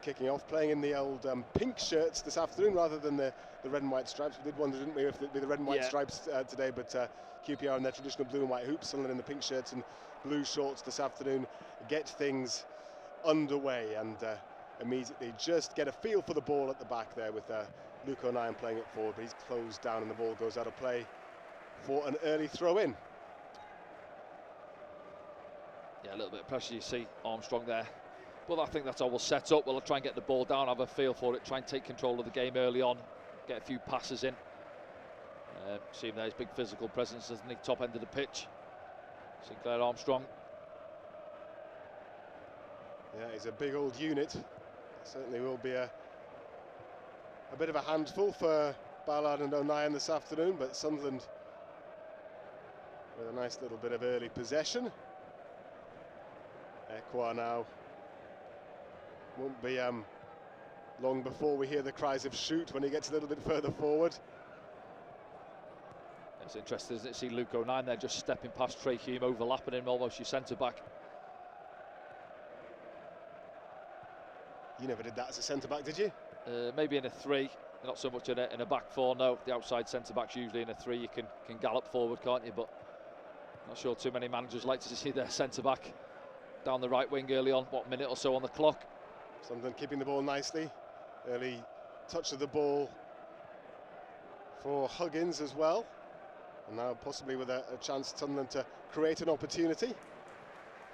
kicking off, playing in the old pink shirts this afternoon rather than the red and white stripes. We did wonder, didn't we, if it'd be the red and white stripes today, but QPR in their traditional blue and white hoops, Sunderland in the pink shirts and blue shorts this afternoon, get things underway and immediately just get a feel for the ball at the back there with Luke O'Nien playing it forward, but he's closed down and the ball goes out of play for an early throw-in. Yeah, a little bit of pressure, you see Armstrong there. But I think that's how we'll set up. We'll try and get the ball down, have a feel for it, try and take control of the game early on, get a few passes in. See him there, his big physical presence, doesn't he? Top end of the pitch. Sinclair Armstrong. Yeah, he's a big old unit. Certainly will be a bit of a handful for Ballard and O'Nien this afternoon, but Sunderland with a nice little bit of early possession. Ekwah now. Won't be long before we hear the cries of shoot when he gets a little bit further forward. It's interesting, isn't it? See Luke O'Nien there just stepping past Trey Hume, overlapping him, almost your centre-back. You never did that as a centre-back, did you? Maybe in a 3, not so much in a back 4, no. The outside centre-back's usually in a 3, you can gallop forward, can't you? But not sure too many managers like to see their centre-back down the right wing early on, what, minute or so on the clock. Sunderland keeping the ball nicely. Early touch of the ball for Huggins as well. And now possibly with a chance Sunderland to create an opportunity.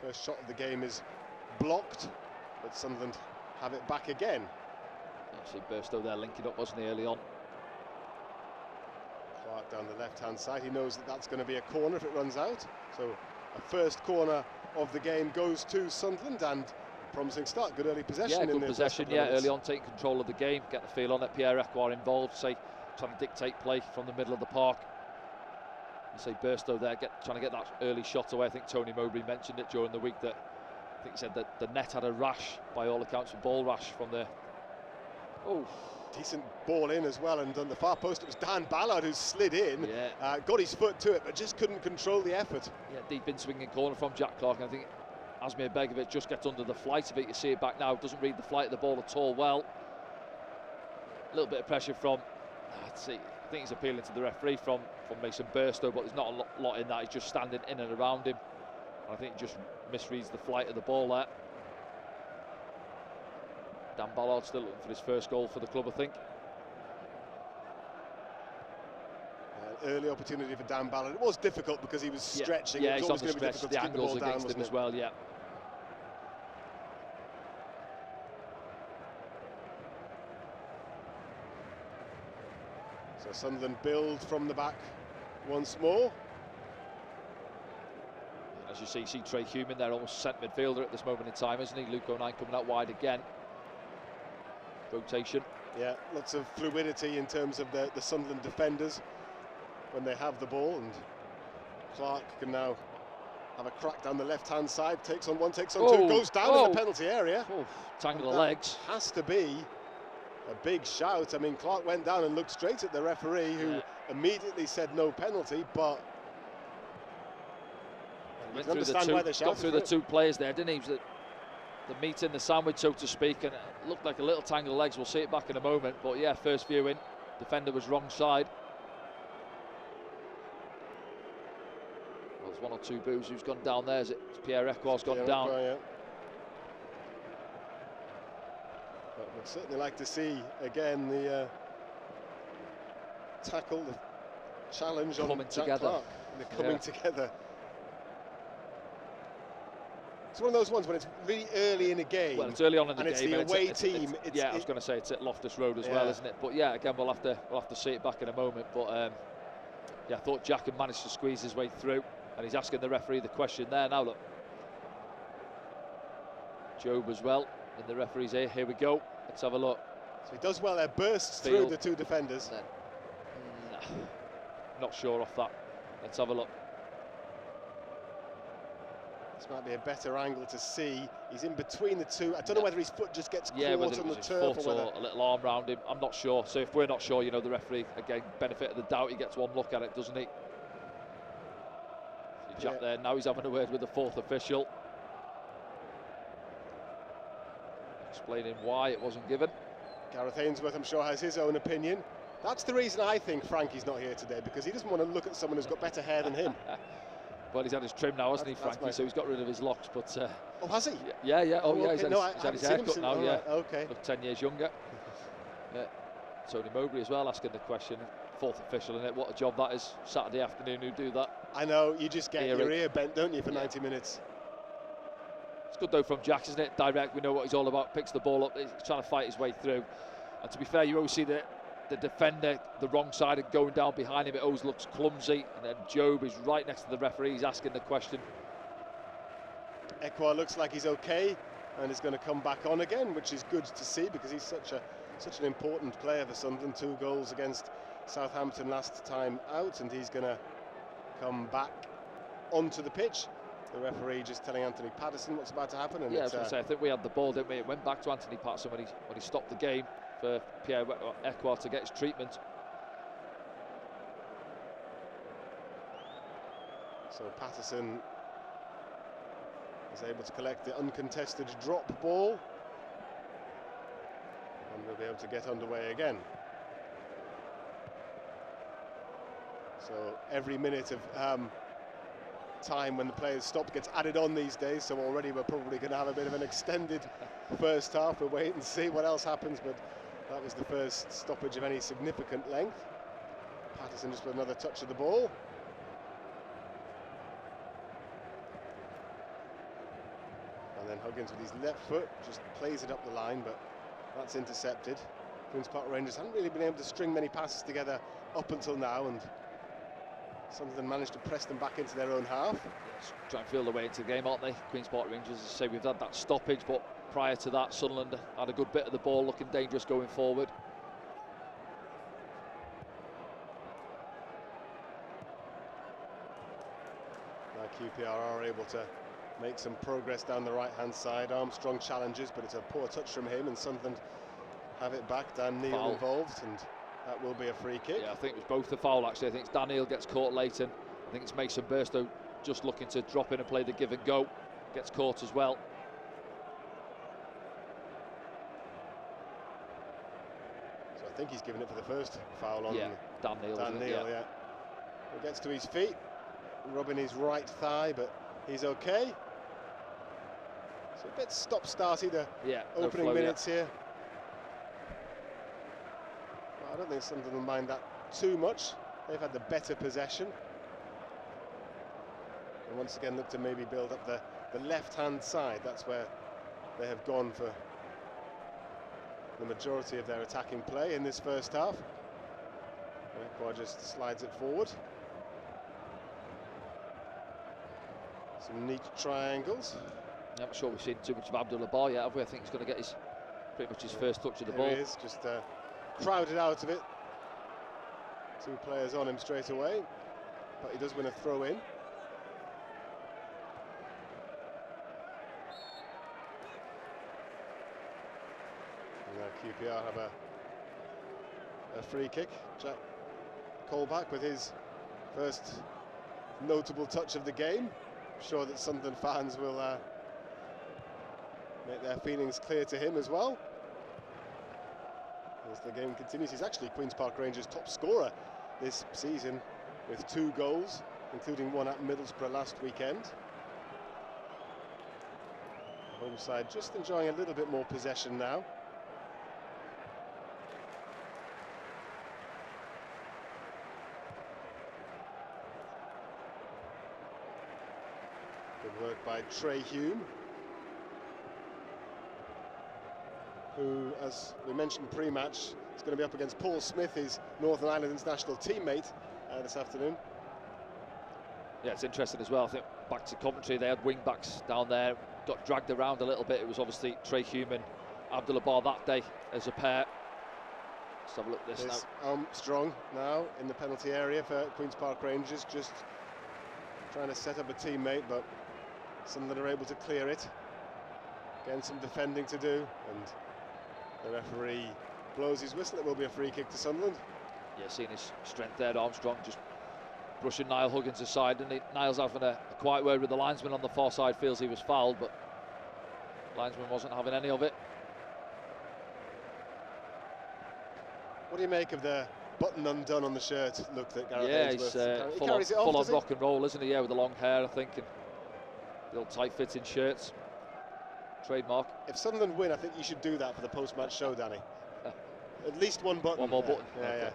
First shot of the game is blocked, but Sunderland have it back again. Actually, Burstow there linking up, wasn't he, early on? Clark down the left-hand side. He knows that that's going to be a corner if it runs out. So a first corner of the game goes to Sunderland, and promising start, good early possession. Yeah, good possession, early on, taking control of the game, get the feel on it. Pierre Ekwah involved, say, trying to dictate play from the middle of the park. You say Burstow there, trying to get that early shot away. I think Tony Mowbray mentioned it during the week, that I think he said that the net had a rash, by all accounts, a ball rash from there. Oh, decent ball in as well, and on the far post it was Dan Ballard who slid in, got his foot to it, but just couldn't control the effort. Yeah, deep in swinging corner from Jack Clark, and I think Asmir Begovic just gets under the flight of it. You see it back now, doesn't read the flight of the ball at all well. A little bit of pressure from, I think he's appealing to the referee from Mason Burstow, but there's not a lot in that. He's just standing in and around him. And I think he just misreads the flight of the ball there. Dan Ballard still looking for his first goal for the club, I think. Early opportunity for Dan Ballard. It was difficult because he was stretching. Yeah, it was he's on the stretch. The angles against him as well, yeah. So Sunderland build from the back once more. As you see Trey Hume in there, almost centre midfielder at this moment in time, isn't he? Luke O'Nien coming out wide again. Rotation. Yeah, lots of fluidity in terms of the Sunderland defenders when they have the ball, and Clark can now have a crack down the left-hand side, takes on one, takes on two, goes down in the penalty area. Tangle of legs. Has to be a big shout. I mean, Clark went down and looked straight at the referee, who immediately said no penalty, but went through the two players there, didn't he? The meat in the sandwich, so to speak, and it looked like a little tangle of legs. We'll see it back in a moment, but yeah, first view in, defender was wrong side. Well, there's one or two boos. Who's gone down there? Is it Pierre Ekwah's gone down? Yeah. But we'd certainly like to see again the tackle, the challenge on Jack Clark. They're coming together. It's one of those ones when it's really early in a game. Well, it's early on in the game, and it's the away team. I was going to say it's at Loftus Road as well, isn't it? But yeah, again, we'll have to see it back in a moment. But yeah, I thought Jack had managed to squeeze his way through, and he's asking the referee the question there. Now look, Job as well in the referee's ear. Here we go. Let's have a look. So he does well there, bursts through the two defenders. Not sure off that. Let's have a look. This might be a better angle to see. He's in between the two. I don't know whether his foot just gets caught on the turf or whether a little arm round him. I'm not sure. So if we're not sure, you know, the referee, again, benefit of the doubt, he gets one look at it, doesn't he? See Jack there, now he's having a word with the fourth official. explaining why it wasn't given. Gareth Ainsworth, I'm sure, has his own opinion. That's the reason I think Frankie's not here today, because he doesn't want to look at someone who's got better hair than him. Well, he's had his trim now, hasn't he, Frankie? So he's got rid of his locks. But oh, has he? Yeah, yeah. Oh, yeah. Okay. He's had his haircut now. Oh, yeah. Right. Okay. Look 10 years younger. Yeah. Tony Mowbray as well asking the question. Fourth official in it. What a job that is. Saturday afternoon who do that. I know. You just get your ear bent, don't you, for 90 minutes? It's good though from Jack, isn't it? Direct. We know what he's all about. Picks the ball up. He's trying to fight his way through. And to be fair, you always see the defender the wrong side and going down behind him. It always looks clumsy. And then Job is right next to the referee. He's asking the question. Ekwa looks like he's okay and is going to come back on again, which is good to see because he's such an important player for Sunderland. 2 goals against Southampton last time out, and he's going to come back onto the pitch. The referee just telling Anthony Patterson what's about to happen. And yeah, I was going to say, I think we had the ball, didn't we? It went back to Anthony Patterson when he stopped the game for Pierre Ekwa to get his treatment. So Patterson is able to collect the uncontested drop ball, and we'll be able to get underway again. So every minute of time when the players stop gets added on these days, so already we're probably going to have a bit of an extended first half. We'll wait and see what else happens, but that was the first stoppage of any significant length. Patterson just with another touch of the ball. And then Huggins with his left foot just plays it up the line, but that's intercepted. Queen's Park Rangers haven't really been able to string many passes together up until now, and Sunderland managed to press them back into their own half. Yes, trying to feel their way into the game, aren't they? Queen's Park Rangers, as I say, we've had that stoppage, but prior to that, Sunderland had a good bit of the ball, looking dangerous going forward. Now QPR are able to make some progress down the right-hand side. Armstrong challenges, but it's a poor touch from him, and Sunderland have it back. Dan Neil involved, and that will be a free kick. Yeah, I think it was both the foul, actually. I think it's Dan Neil gets caught late, and I think it's Mason Burstow just looking to drop in and play the give and go. Gets caught as well. So I think he's given it for the first foul on Dan Neil. Dan Neil, yeah. He gets to his feet, rubbing his right thigh, but he's okay. So a bit stop-starty the opening minutes here. Well, I don't think Sunderland will mind that too much. They've had the better possession. And once again look to maybe build up the left-hand side. That's where they have gone for the majority of their attacking play in this first half. Ekwa just slides it forward. Some neat triangles. I'm not sure we've seen too much of Abdullah Bar yet, have we? I think he's going to get pretty much his first touch of the ball. He is, just crowded out of it. 2 players on him straight away, but he does win a throw in. And now QPR have a free kick. Jack Colback with his first notable touch of the game. I'm sure that Sunderland fans will make their feelings clear to him as well as the game continues. He's actually Queen's Park Rangers' top scorer this season with 2 goals, including one at Middlesbrough last weekend. The home side just enjoying a little bit more possession now. Good work by Trey Hume, who, as we mentioned pre-match, is going to be up against Paul Smith, his Northern Ireland international teammate, this afternoon. Yeah, it's interesting as well. I think back to Coventry, they had wing-backs down there, got dragged around a little bit. It was obviously Trey Hume and Abdullah Bar that day as a pair. Let's have a look at this now. Armstrong now in the penalty area for Queen's Park Rangers, just trying to set up a teammate, but Sunderland are able to clear it. Again, some defending to do, and the referee blows his whistle. It will be a free kick to Sunderland. Yeah, seeing his strength there, Armstrong just brushing Niall Huggins aside, and Niall's having a quiet word with the linesman on the far side, feels he was fouled, but the linesman wasn't having any of it. What do you make of the button undone on the shirt look that Gareth Ainsworth? He's he carries it off, full on rock and roll, isn't he? Yeah, with the long hair, I think, and the old tight-fitting shirts. Trademark. If Sunderland win, I think you should do that for the post-match show, Danny. At least one button. One more button. Yeah, okay. yeah.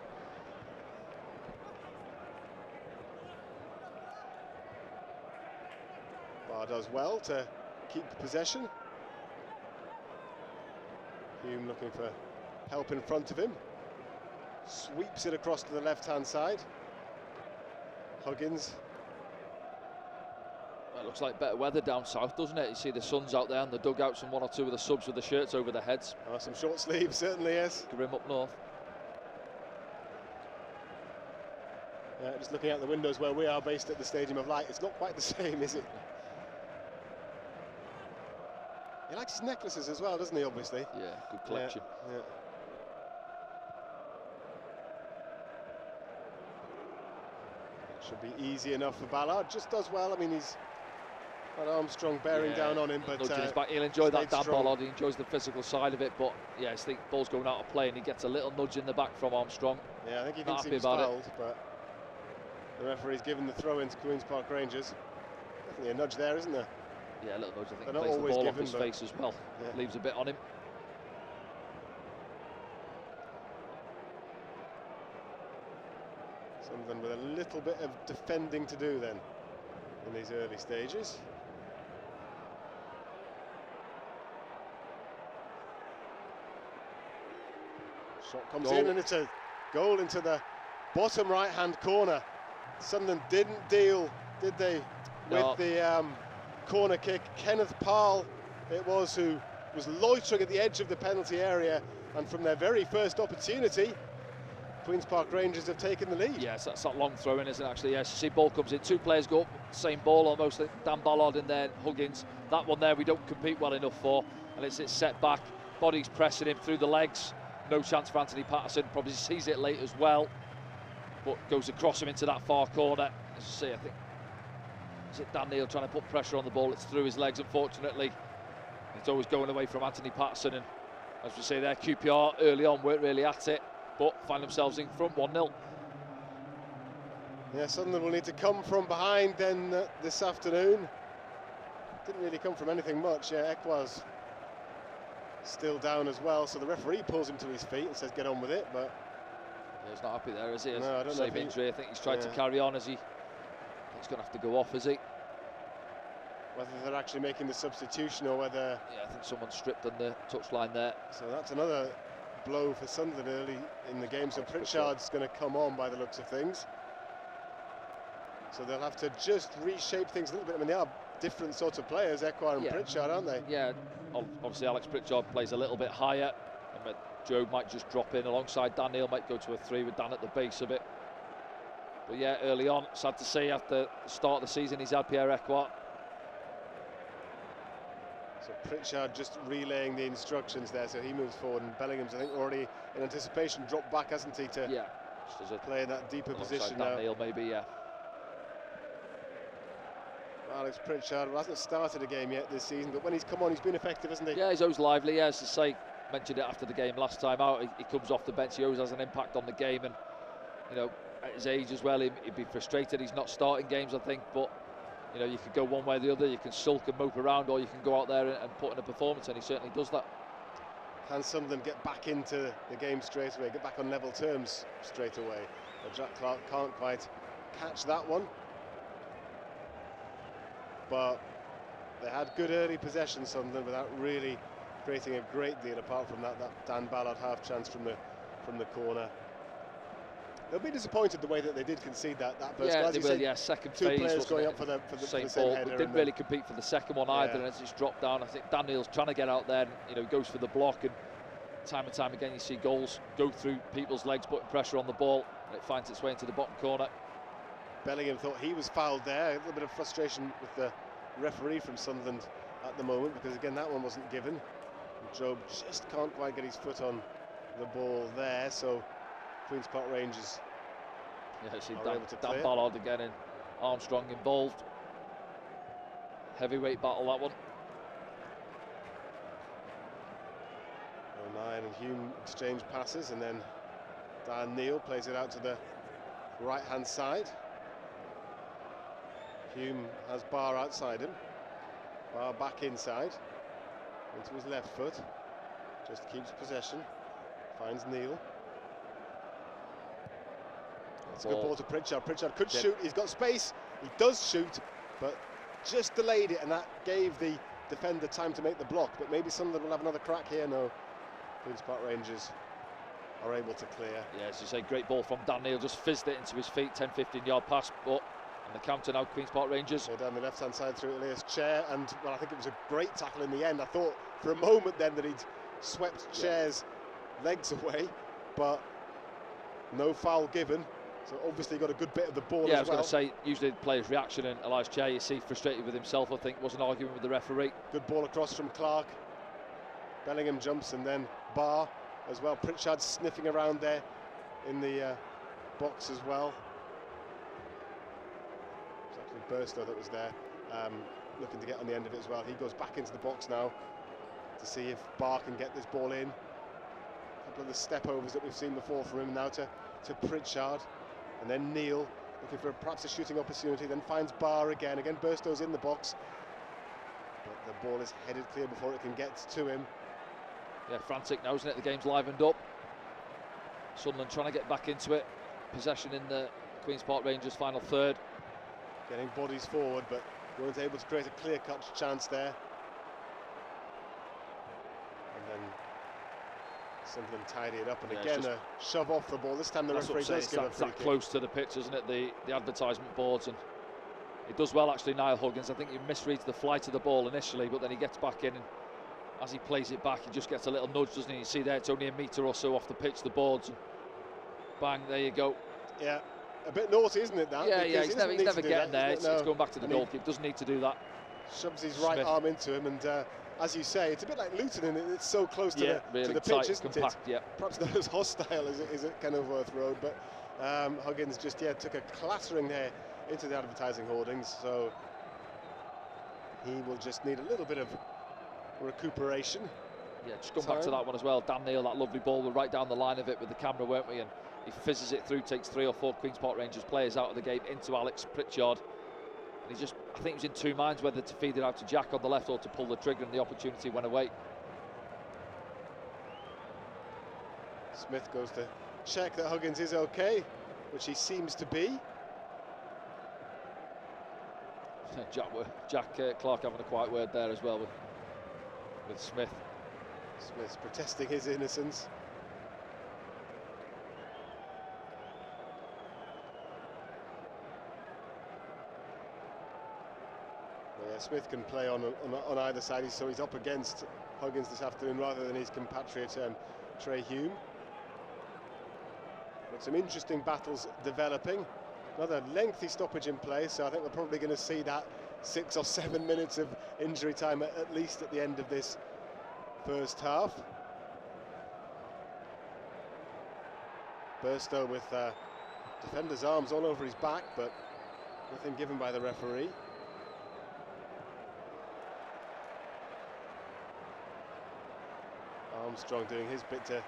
Barr does well to keep the possession. Hume looking for help in front of him. Sweeps it across to the left-hand side. Huggins. Well, it looks like better weather down south, doesn't it? You see the sun's out there and the dugouts and one or two of the subs with the shirts over their heads. Oh, some short sleeves, certainly, yes. Grim up north. Yeah, just looking out the windows where we are based at the Stadium of Light, it's not quite the same, is it? He likes his necklaces as well, doesn't he, obviously? Yeah, good collection. Yeah. Should be easy enough for Ballard. Just does well. I mean, he's got Armstrong bearing down on him, but he'll enjoy that, Dan strong. Ballard. He enjoys the physical side of it, but yeah, I think ball's going out of play and he gets a little nudge in the back from Armstrong. Yeah, I think he thinks he was fouled, but the referee's given the throw into Queen's Park Rangers. Definitely a nudge there, isn't there? Yeah, a little nudge. I think They're he not plays the always ball given, off his face as well. Yeah. Leaves a bit on him. Something with a little bit of defending to do then in these early stages. Shot comes in and it's a goal into the bottom right-hand corner. Sunderland didn't deal, did they, with the corner kick. Kenneth Parle it was who was loitering at the edge of the penalty area, and from their very first opportunity, Queen's Park Rangers have taken the lead. Yes, that's that long throw in, isn't it, actually? Yes, you see ball comes in, two players go up, same ball almost, Dan Ballard and then Huggins. That one there we don't compete well enough for, and it's set back, body's pressing him through the legs. No chance for Anthony Patterson, probably sees it late as well, but goes across him into that far corner. As you see, I think, is it Dan Neil trying to put pressure on the ball? It's through his legs, unfortunately. It's always going away from Anthony Patterson, and as we say there, QPR early on weren't really at it, but find themselves in front 1-0. Yeah, Sunderland will need to come from behind then this afternoon. Didn't really come from anything much. Yeah, Ekwa's still down as well, so the referee pulls him to his feet and says get on with it, but yeah, he's not happy there, is he? No, I don't know. Same injury. I think he's tried to carry on as he's going to have to go off, is he? Whether they're actually making the substitution or whether... Yeah, I think someone stripped on the touchline there. So that's another blow for Sunderland early in the game. So Pritchard's going to come on by the looks of things. So they'll have to just reshape things a little bit. I mean, they are different sorts of players, Ekwa and Pritchard, aren't they? Yeah, obviously Alex Pritchard plays a little bit higher, and Joe might just drop in alongside Dan Neil, might go to a 3 with Dan at the base of it. But yeah, early on, sad to see after the start of the season, he's had Pierre Ekwa. So Pritchard just relaying the instructions there, so he moves forward, and Bellingham's, I think, already in anticipation dropped back, hasn't he, to just as a play in that deeper position Dan now. Neil maybe, yeah. Alex Pritchard hasn't started a game yet this season, but when he's come on, he's been effective, hasn't he? Yeah, he's always lively. Yeah, as I say, mentioned it after the game last time out. He comes off the bench. He always has an impact on the game, and you know, at his age as well, he'd be frustrated. He's not starting games, I think, but you know, you could go one way or the other. You can sulk and mope around, or you can go out there and put in a performance, and he certainly does that. Can Sunderland get back into the game straight away, get back on level terms straight away? But Jack Clark can't quite catch that one. But they had good early possession, Sunderland, without really creating a great deal, apart from that Dan Ballard half chance from the corner. They'll be disappointed the way that they did concede that first goal. They will, yeah. Second two phase, players going up for the same header. But didn't really compete for the second one either, and as it's dropped down, I think Dan Neil's trying to get out there, and you know, goes for the block, and time again you see goals go through people's legs, putting pressure on the ball, and it finds its way into the bottom corner. Bellingham thought he was fouled there. A little bit of frustration with the referee from Sunderland at the moment, because again that one wasn't given. And Job just can't quite get his foot on the ball there, so Queen's Park Rangers see Dan Ballard again and Armstrong involved. Heavyweight battle, that one. O'Neill and Hume exchange passes, and then Dan Neil plays it out to the right-hand side. Hume has Barr outside him. Barr back inside, into his left foot. Just keeps possession. Finds Neil. It's a good ball to Pritchard. Pritchard could shoot. He's got space. He does shoot, but just delayed it, and that gave the defender time to make the block. But maybe Sunderland will have another crack here. No. Queen's Park Rangers are able to clear. Yeah, as you say, great ball from Dan Neil. Just fizzed it into his feet. 10-15 yard pass, but on the counter now, Queen's Park Rangers. Yeah, down the left-hand side through Elias Chair, and well, I think it was a great tackle in the end. I thought for a moment then that he'd swept Chair's legs away, but no foul given. So obviously got a good bit of the ball as well. I was going to say, usually the player's reaction, and Elias Chair, you see, frustrated with himself, I think, wasn't arguing with the referee. Good ball across from Clark. Bellingham jumps, and then Barr as well. Pritchard sniffing around there in the box as well. It's actually Burstow that was there, looking to get on the end of it as well. He goes back into the box now to see if Barr can get this ball in. A couple of the step-overs that we've seen before from him now to Pritchard. And then Neil looking for perhaps a shooting opportunity, then finds Barr again. Again, Burstow's in the box, but the ball is headed clear before it can get to him. Yeah, frantic now, isn't it? The game's livened up. Sunderland trying to get back into it. Possession in the Queen's Park Rangers final third. Getting bodies forward, but weren't able to create a clear-cut chance there. And then Sunderland tidy it up, and again a shove off the ball. This time the referee does give a free kick. Close to the pitch, isn't it? The advertisement boards, and it does well actually. Niall Huggins, I think he misreads the flight of the ball initially, but then he gets back in, and as he plays it back, he just gets a little nudge, doesn't he? You see there, it's only a metre or so off the pitch, the boards, and bang, there you go. Yeah, a bit naughty, isn't it, that? Yeah, he's never getting there. It's going back to the goalkeeper. Doesn't need to do that. Shoves his right arm into him, and as you say, it's a bit like Luton, and it's so close to really the pitch, isn't compact, it? Yeah. Perhaps not as hostile as it is at Kenilworth Road, but Huggins just took a clattering there into the advertising hoardings, so he will just need a little bit of recuperation. Yeah, just come back to that one as well. Dan Neil, that lovely ball, we're right down the line of it with the camera, weren't we? And he fizzes it through, takes 3 or 4 Queen's Park Rangers players out of the game into Alex Pritchard. And he just, I think he was in two minds whether to feed it out to Jack on the left or to pull the trigger, and the opportunity went away. Smith goes to check that Huggins is okay, which he seems to be. Jack Clark having a quiet word there as well with Smith. Smith's protesting his innocence. Yeah, Smith can play on either side, so he's up against Huggins this afternoon rather than his compatriot Trey Hume. But some interesting battles developing. Another lengthy stoppage in play, so I think we're probably going to see that 6 or 7 minutes of injury time at least at the end of this first half. Burstow with defender's arms all over his back, but nothing given by the referee. Armstrong doing his bit to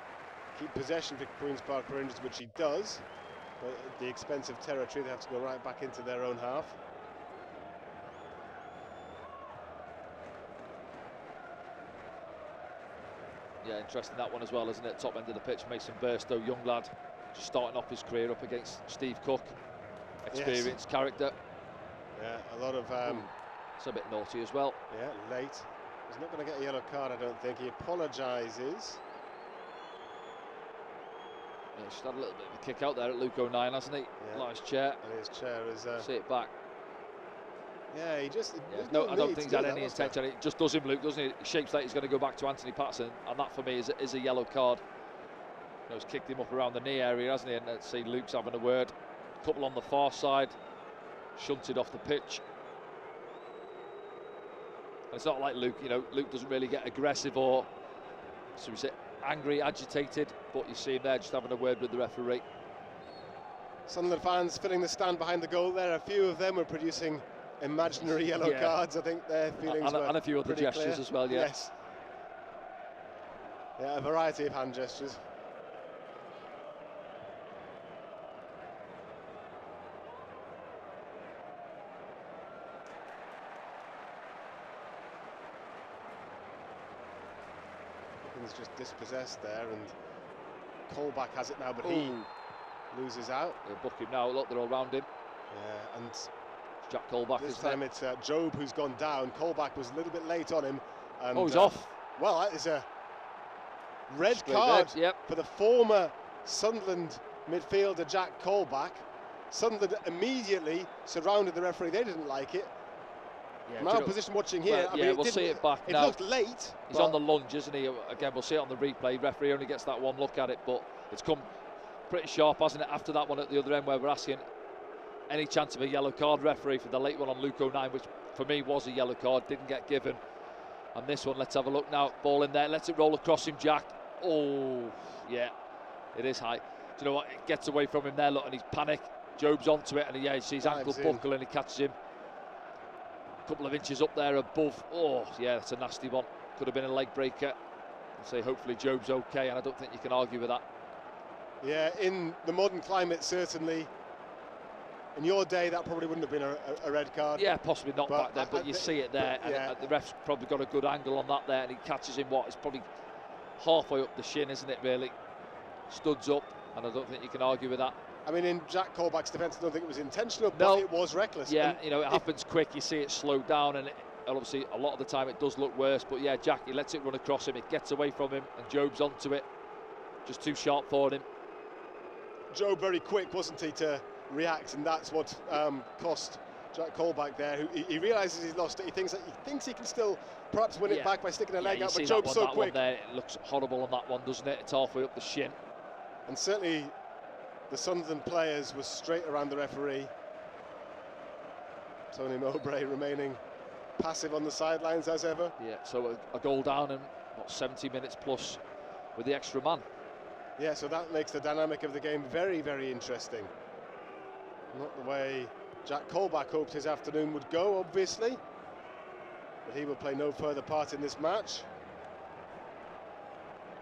keep possession for Queen's Park Rangers, which he does, but at the expense of territory. They have to go right back into their own half. Yeah, interesting that one as well, isn't it? Top end of the pitch, Mason Burstow, young lad, just starting off his career up against Steve Cook, experienced character. Yeah, a lot of... it's a bit naughty as well. Yeah, late. He's not going to get a yellow card, I don't think. He apologises. Yeah, he's had a little bit of a kick out there at Luke O'Neill, hasn't he? Yeah. Nice chair. And his chair is... see it back. Yeah, he just... I don't think he's had any intention. It just does him, Luke, doesn't he? It shapes like he's going to go back to Anthony Patterson, and that for me is a yellow card. You know, he's kicked him up around the knee area, hasn't he? And let's see, Luke's having a word. A couple on the far side, shunted off the pitch. And it's not like Luke, you know, Luke doesn't really get aggressive or, so we say, angry, agitated, but you see him there just having a word with the referee. Sunderland fans filling the stand behind the goal there. A few of them are producing imaginary yellow cards. I think their feelings were and a few other gestures clear as well, yeah. Yes. Yeah, a variety of hand gestures. Everything's just dispossessed there, and Colback has it now, but he loses out. They'll book him now. Look, they're all round him. Yeah, and Jack Colback. This time it's Job who's gone down. Colback was a little bit late on him. And, he's off. Well, that is a red card for the former Sunderland midfielder Jack Colback. Sunderland immediately surrounded the referee. They didn't like it. Yeah, From our position watching here, well, we'll see it back now. It looked late. He's on the lunge, isn't he? Again, we'll see it on the replay. Referee only gets that one look at it, but it's come pretty sharp, hasn't it? After that one at the other end, where we're asking any chance of a yellow card, referee, for the late one on Luke O'Nien, which for me was a yellow card, didn't get given. And this one, let's have a look now. Ball in there, lets it roll across him, Jack. Oh, yeah, it is high. Do you know what? It gets away from him there, look, and he's panic. Job's onto it, and he sees his ankle buckle, and he catches him a couple of inches up there above. Oh, yeah, that's a nasty one. Could have been a leg breaker. I'll say hopefully Job's okay, and I don't think you can argue with that. Yeah, in the modern climate, certainly. In your day, that probably wouldn't have been a red card. Yeah, possibly not back then, but you see it there. And the ref's probably got a good angle on that there, and he catches him, it's probably halfway up the shin, isn't it, really? Studs up, and I don't think you can argue with that. I mean, in Jack Colback's defence, I don't think it was intentional, but it was reckless. Yeah, and, you know, it happens quick. You see it slow down, and obviously a lot of the time it does look worse. But yeah, Jack, he lets it run across him. It gets away from him, and Job's onto it. Just too sharp for him. Job very quick, wasn't he, to react, and that's what cost Jack Colback there. He realises he's lost it. He thinks he can still perhaps win it back by sticking a leg out, but Job's so quick. There, it looks horrible on that one, doesn't it? It's halfway up the shin. And certainly the Sunderland players were straight around the referee. Tony Mowbray remaining passive on the sidelines as ever. Yeah, so a goal down and 70 minutes plus with the extra man. Yeah, so that makes the dynamic of the game very, very interesting. Not the way Jack Colback hoped his afternoon would go, obviously, but he will play no further part in this match.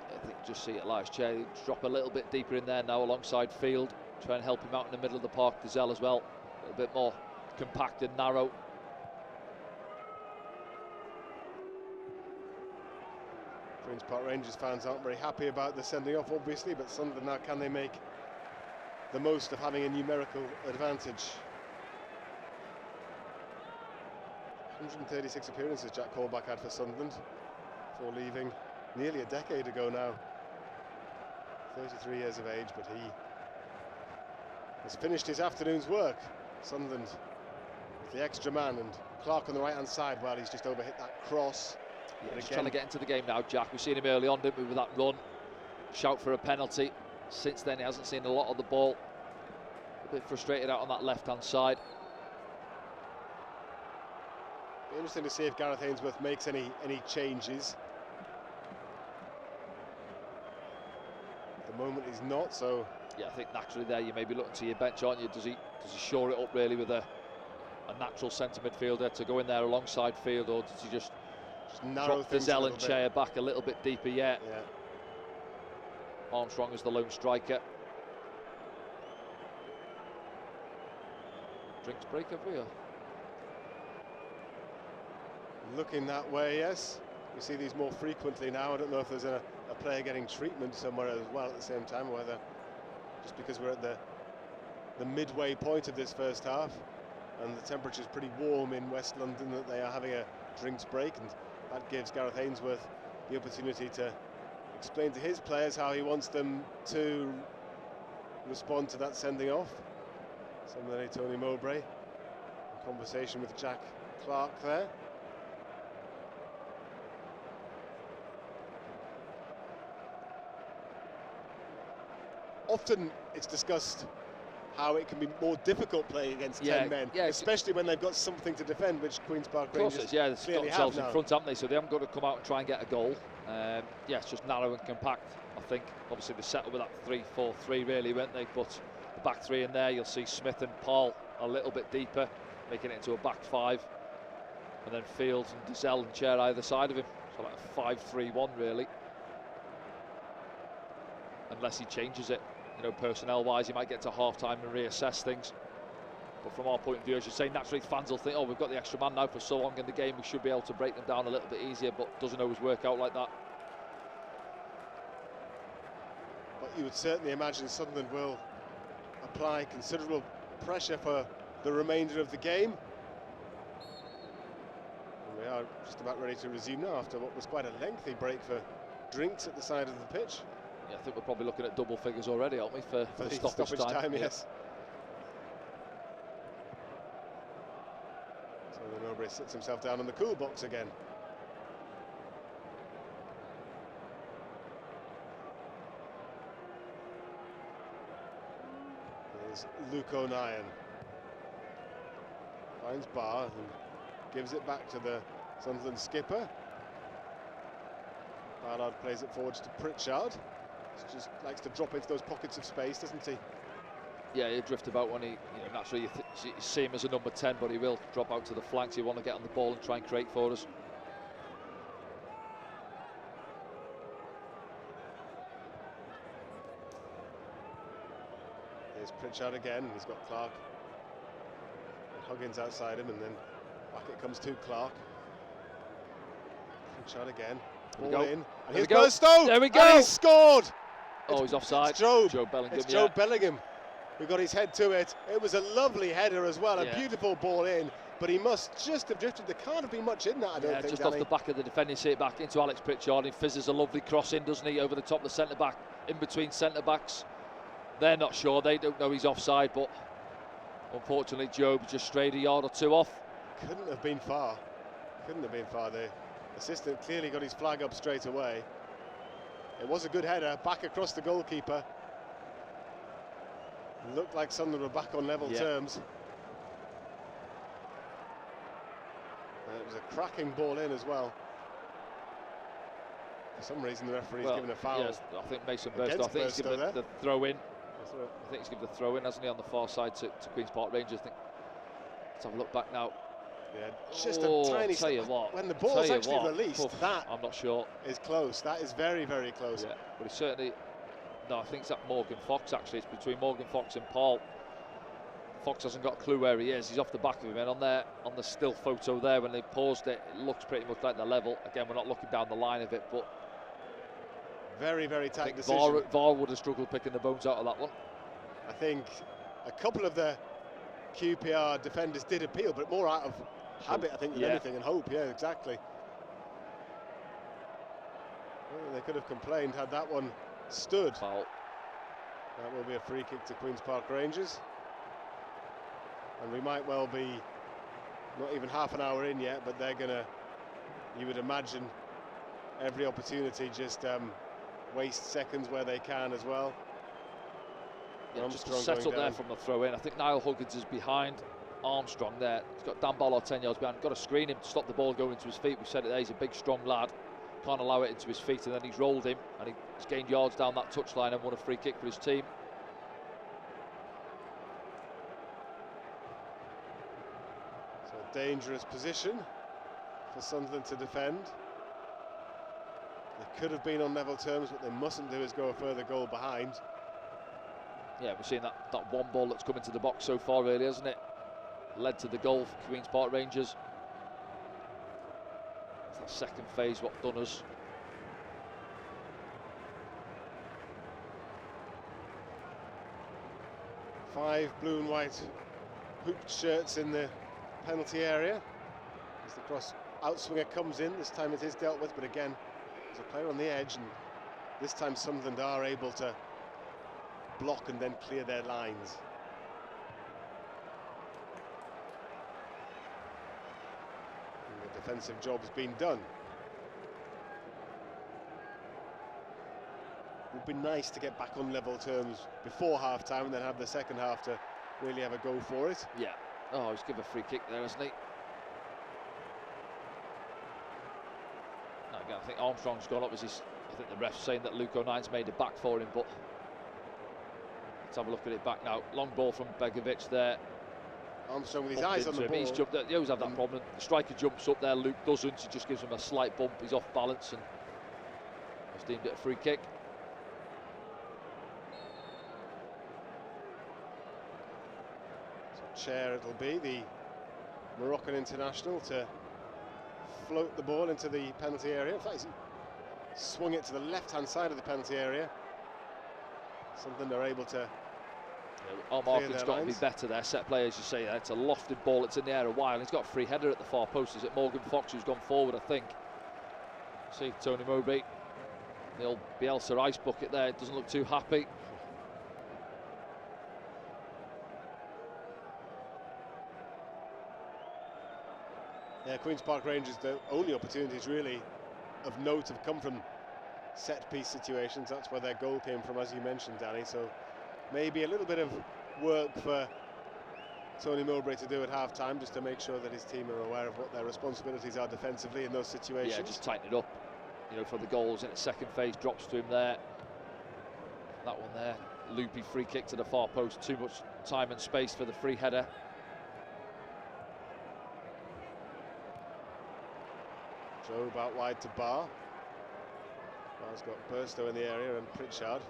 I think just see Elias Che drop a little bit deeper in there now alongside Field, try and help him out in the middle of the park. Gazelle as well, a little bit more compact and narrow. Queen's Park Rangers fans aren't very happy about the sending off, obviously, but Sunderland now, can they make the most of having a numerical advantage? 136 appearances Jack Colback had for Sunderland before leaving nearly a decade ago now. 33 years of age, but he has finished his afternoon's work. Sunderland with the extra man, and Clark on the right hand side. Well, he's just overhit that cross. Yeah, he's trying to get into the game now, Jack. We've seen him early on, didn't we, with that run, shout for a penalty. Since then he hasn't seen a lot of the ball. A bit frustrated out on that left hand side. Be interesting to see if Gareth Ainsworth makes any changes. At the moment he's not, so yeah, I think naturally there you may be looking to your bench, aren't you? Does he shore it up really with a natural centre midfielder to go in there alongside Field, or does he just narrow drop Gazelle and Chair back a little bit deeper yet? Yeah. Armstrong as the lone striker. Drinks break, have we? Looking that way, yes. We see these more frequently now. I don't know if there's a player getting treatment somewhere as well at the same time, or whether just because we're at the midway point of this first half and the temperature's pretty warm in West London, that they are having a drinks break, and that gives Gareth Ainsworth the opportunity to explain to his players how he wants them to respond to that sending off. Similarly, Tony Mowbray in conversation with Jack Clark there. Often it's discussed how it can be more difficult playing against 10 men, especially when they've got something to defend, which Queen's Park Rangers they've got themselves in front, haven't they? So they haven't got to come out and try and get a goal. Yeah, it's just narrow and compact, I think. Obviously they settled with that 3-4-3 really, weren't they? But the back three in there, you'll see Smith and Paul a little bit deeper, making it into a back five. And then Fields and Gazelle and Chair either side of him. So like a 5-3-1 really. Unless he changes it. You know, personnel-wise, he might get to half-time and reassess things. But from our point of view, as you say, naturally fans will think, oh, we've got the extra man now for so long in the game, we should be able to break them down a little bit easier, but doesn't always work out like that. you would certainly imagine Sunderland will apply considerable pressure for the remainder of the game. And we are just about ready to resume now after what was quite a lengthy break for drinks at the side of the pitch. Yeah, I think we're probably looking at double figures already, aren't we, for the stoppage time? Yes. So the Mowbray sits himself down in the cool box again. Here's Luke O'Nien. Finds Barr, who gives it back to the Sunderland skipper. Ballard plays it forwards to Pritchard. He just likes to drop into those pockets of space, doesn't he? Yeah, he'll drift about when he, naturally you see him as a number 10, but he will drop out to the flanks. He'll want to get on the ball and try and create for us. Here's Pritchard again. He's got Clark and Huggins outside him, and then back it comes to Clark. Pritchard again. Ball in. And here's Burstow! There we go! And he's scored! Oh, he's offside. It's Joe Bellingham. It's Joe Bellingham who got his head to it. It was a lovely header as well, a beautiful ball in, but he must just have drifted. There can't have been much in that, I don't think, just Danny. off the back of the defending set back into Alex Pritchard. He fizzes a lovely cross in, doesn't he, over the top of the centre-back, in between centre-backs. They're not sure, they don't know he's offside, but unfortunately Job just strayed a yard or two off. Couldn't have been far. Couldn't have been far. The assistant clearly got his flag up straight away. It was a good header, back across the goalkeeper. Looked like Sunderland were back on level terms. And it was a cracking ball in as well. For some reason the referee's given a foul. Yes, I think Mason Burstow, I think he's given the throw in. I think he's given the throw in, hasn't he, on the far side to Queen's Park Rangers. I think. Let's have a look back now. Yeah, just a tiny tell you what, when the ball's actually released, that I'm not sure is close. That is very, very close. Yeah, but he certainly. No, I think it's at Morgan Fox actually. It's between Morgan Fox and Paul. Fox hasn't got a clue where he is. He's off the back of him, and on the still photo there, when they paused it, it looks pretty much like they're level. Again, we're not looking down the line of it, but very, very tight decision. VAR would have struggled picking the bones out of that one. I think a couple of the QPR defenders did appeal, but more out of habit, I think, than anything, and hope. Yeah, exactly. Well, they could have complained had that one stood. Foul. That will be a free kick to Queen's Park Rangers. And we might well be not even half an hour in yet, but they're gonna, you would imagine, every opportunity just waste seconds where they can as well. Yeah, just set up there from the throw in. I think Niall Huggins is behind Armstrong there. He's got Dan Ballard 10 yards behind. Got to screen him to stop the ball going into his feet. We said it there, he's a big strong lad. Can't allow it into his feet, and then he's rolled him and he's gained yards down that touchline and won a free kick for his team. So a dangerous position for Sunderland to defend. They could have been on level terms. What they mustn't do is go a further goal behind. Yeah, we're seeing that one ball that's come into the box so far, really, hasn't it? Led to the goal for Queen's Park Rangers. It's that second phase what done us. Five blue and white hooped shirts in the penalty area as the cross outswinger comes in. This time it is dealt with, but again, there's a player on the edge, and this time Sunderland are able to block and then clear their lines. And the defensive job's been done. It would be nice to get back on level terms before half-time and then have the second half to really have a go for it. Yeah. Oh, he's given a free kick there, hasn't he? No, again, I think Armstrong's gone up as I think the ref's saying that Luke O'Nien's made it back for him, but let's have a look at it back now. Long ball from Begovic there. Armstrong with his eyes on the ball. He's jumped there. He always have that problem. The striker jumps up there, Luke doesn't. He just gives him a slight bump. He's off balance and was deemed it a free kick. So chair it'll be, the Moroccan international, to float the ball into the penalty area. In fact, he swung it to the left-hand side of the penalty area. Something they're able to. Our marking's got to be better there. Set play, as you say, it's a lofted ball. It's in the air a while. He's got a free header at the far post. Is it Morgan Fox who's gone forward, I think? See Tony Mowbray, the old Bielsa ice bucket there. It doesn't look too happy. Yeah, Queen's Park Rangers, the only opportunities really of note have come from set-piece situations. That's where their goal came from, as you mentioned, Danny. So maybe a little bit of work for Tony Mowbray to do at half-time, just to make sure that his team are aware of what their responsibilities are defensively in those situations. Yeah, just tighten it up, you know, for the goals in the second phase. Drops to him there. That one there, loopy free kick to the far post. Too much time and space for the free header. Job out wide to Barr. Barr's got Burstow in the area and Pritchard.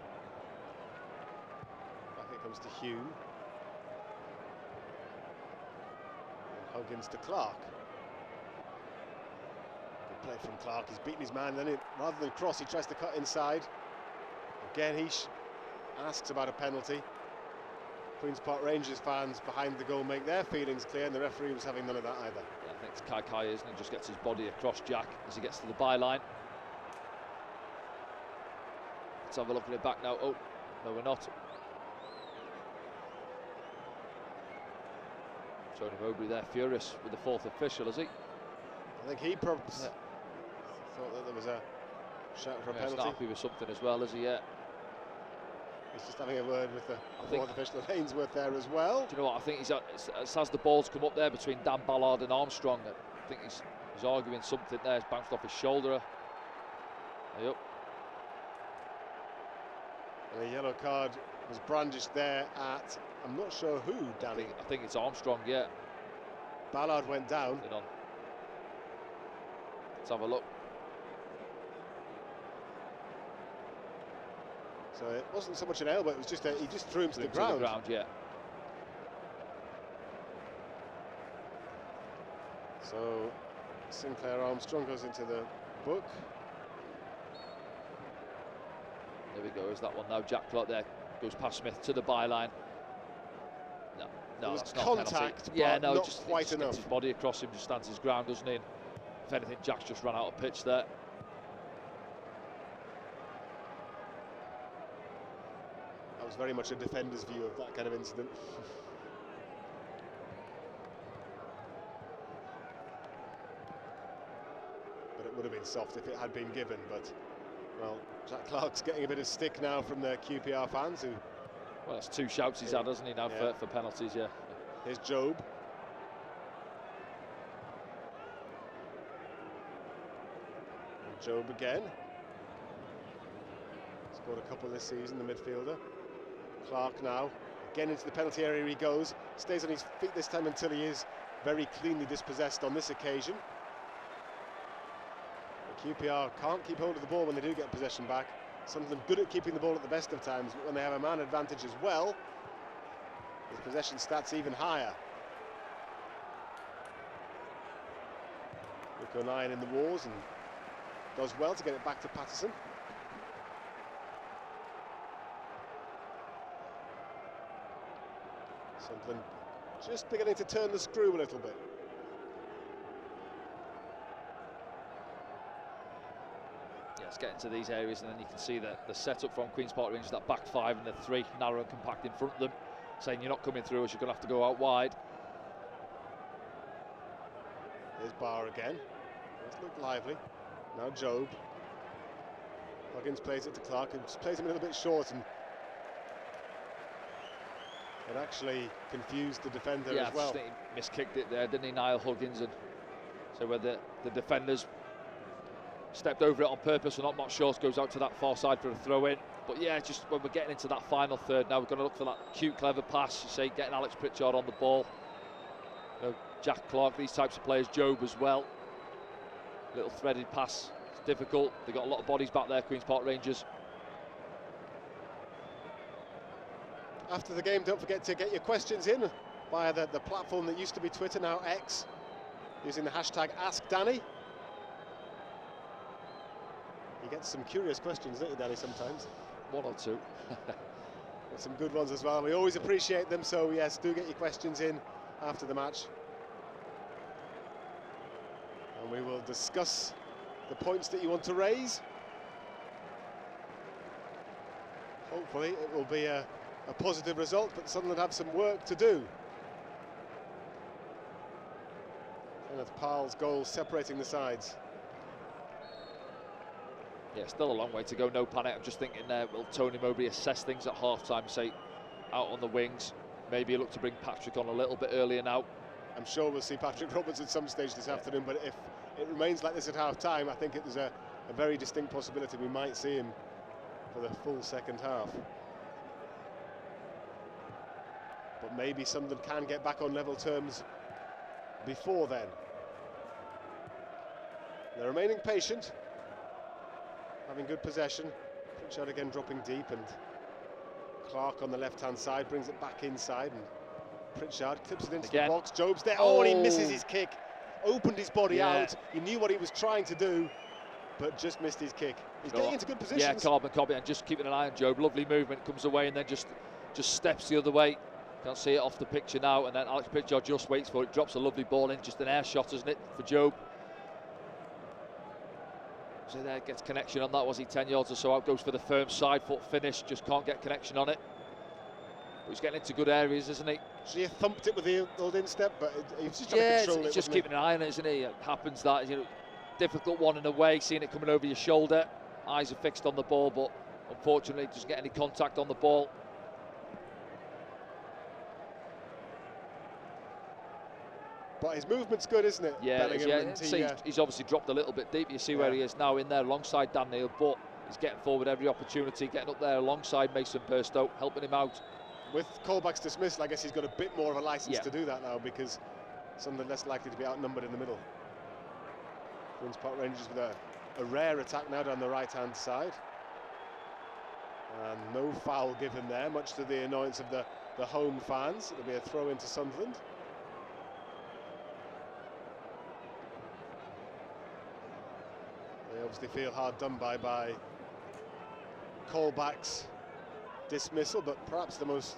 Back it comes to Hume. And Huggins to Clark. Good play from Clark. He's beaten his man. Then rather than cross, he tries to cut inside. Again, he asks about a penalty. Queen's Park Rangers fans behind the goal make their feelings clear, and the referee was having none of that either. Yeah, I think it's Kai, isn't he? Just gets his body across Jack as he gets to the byline. Let's have a look at it back now. Oh, no, we're not. Tony Mowbray there, furious with the fourth official, is he? I think he probably thought that there was a shout for a penalty. He's happy with something as well, is he? Yeah. He's just having a word with the fourth official, Ainsworth, there as well. Do you know what? I think as the ball's come up there between Dan Ballard and Armstrong, I think he's arguing something there. It's bounced off his shoulder. Yep. And a yellow card was brandished there at, I'm not sure who, Danny. I think it's Armstrong, yeah. Ballard went down. Let's have a look. So it wasn't so much an elbow, it was just he just threw him to the ground. Yeah. So Sinclair Armstrong goes into the book. There we go, is that one now. Jack Clark there goes past Smith to the byline. No, that's not contact, but yeah, no, not just quite enough. Gets his body across him, just stands his ground, doesn't he? If anything, Jack's just run out of pitch there. That was very much a defender's view of that kind of incident. But it would have been soft if it had been given, but well, Jack Clark's getting a bit of stick now from the QPR fans who... Well, that's two shouts he's had, hasn't he, now, for penalties, yeah. Here's Job. And Job again. Scored a couple this season, the midfielder. Clark now, again into the penalty area he goes. Stays on his feet this time until he is very cleanly dispossessed on this occasion. But QPR can't keep hold of the ball when they do get possession back. Some of them good at keeping the ball at the best of times, but when they have a man advantage as well, his possession stats even higher. Rick O'Nien in the wars and does well to get it back to Patterson. Something just beginning to turn the screw a little bit. Yeah, it's getting to these areas, and then you can see the setup from Queen's Park Rangers, that back five and the three narrow and compact in front of them, saying you're not coming through us, you're going to have to go out wide. Here's Barr again. Let's look lively. Now Job. Huggins plays it to Clark and just plays him a little bit short, and it actually confused the defender as well. Yeah, he miskicked it there, didn't he, Niall Huggins? And so whether the defenders stepped over it on purpose or not, not sure. Goes out to that far side for a throw-in. But yeah, just when we're getting into that final third now, we're going to look for that cute, clever pass. You say, getting Alex Pritchard on the ball. You know, Jack Clark, these types of players, Job as well. Little threaded pass, it's difficult. They've got a lot of bodies back there, Queen's Park Rangers. After the game, don't forget to get your questions in via the platform that used to be Twitter, now X, using the hashtag AskDanny. You get some curious questions, don't you, Danny, sometimes? One or two. Some good ones as well. We always appreciate them, so yes, do get your questions in after the match. And we will discuss the points that you want to raise. Hopefully it will be a positive result, but Sunderland have some work to do. Kenneth Parl's goal separating the sides. Yeah, still a long way to go, no panic. I'm just thinking will Tony Mowbray assess things at half-time, say, out on the wings? Maybe look to bring Patrick on a little bit earlier now. I'm sure we'll see Patrick Roberts at some stage this afternoon, but if it remains like this at half-time, I think there's a very distinct possibility we might see him for the full second half. But maybe Sunderland can get back on level terms before then. They're remaining patient, having good possession. Pritchard again dropping deep, and Clark on the left-hand side brings it back inside, and Pritchard clips it into the box. Job's there. Oh, and he misses his kick. Opened his body out. He knew what he was trying to do, but just missed his kick. He's getting into good positions. Yeah, Colback and just keeping an eye on Job. Lovely movement, comes away and then just steps the other way. Can't see it off the picture now, and then Alex Pritchard just waits for it, drops a lovely ball in, just an air shot, isn't it, for Job? So there, gets connection on that. Was he 10 yards or so out? Goes for the firm side foot finish, just can't get connection on it. But he's getting into good areas, isn't he? So he thumped it with the old instep, but he's just trying to control it. He's just keeping an eye on it, isn't he? It happens that, difficult one in a way, seeing it coming over your shoulder. Eyes are fixed on the ball, but unfortunately doesn't get any contact on the ball. But his movement's good, isn't it? Yeah, he's obviously dropped a little bit deep. You see where he is now, in there alongside Dan Neil, but he's getting forward every opportunity, getting up there alongside Mason Burstow, helping him out. With Colback's dismissal, I guess he's got a bit more of a licence to do that now, because Sunderland less likely to be outnumbered in the middle. Queen's Park Rangers with a rare attack now down the right-hand side. And no foul given there, much to the annoyance of the home fans. It'll be a throw into Sunderland. They obviously feel hard done by Colback's dismissal, but perhaps the most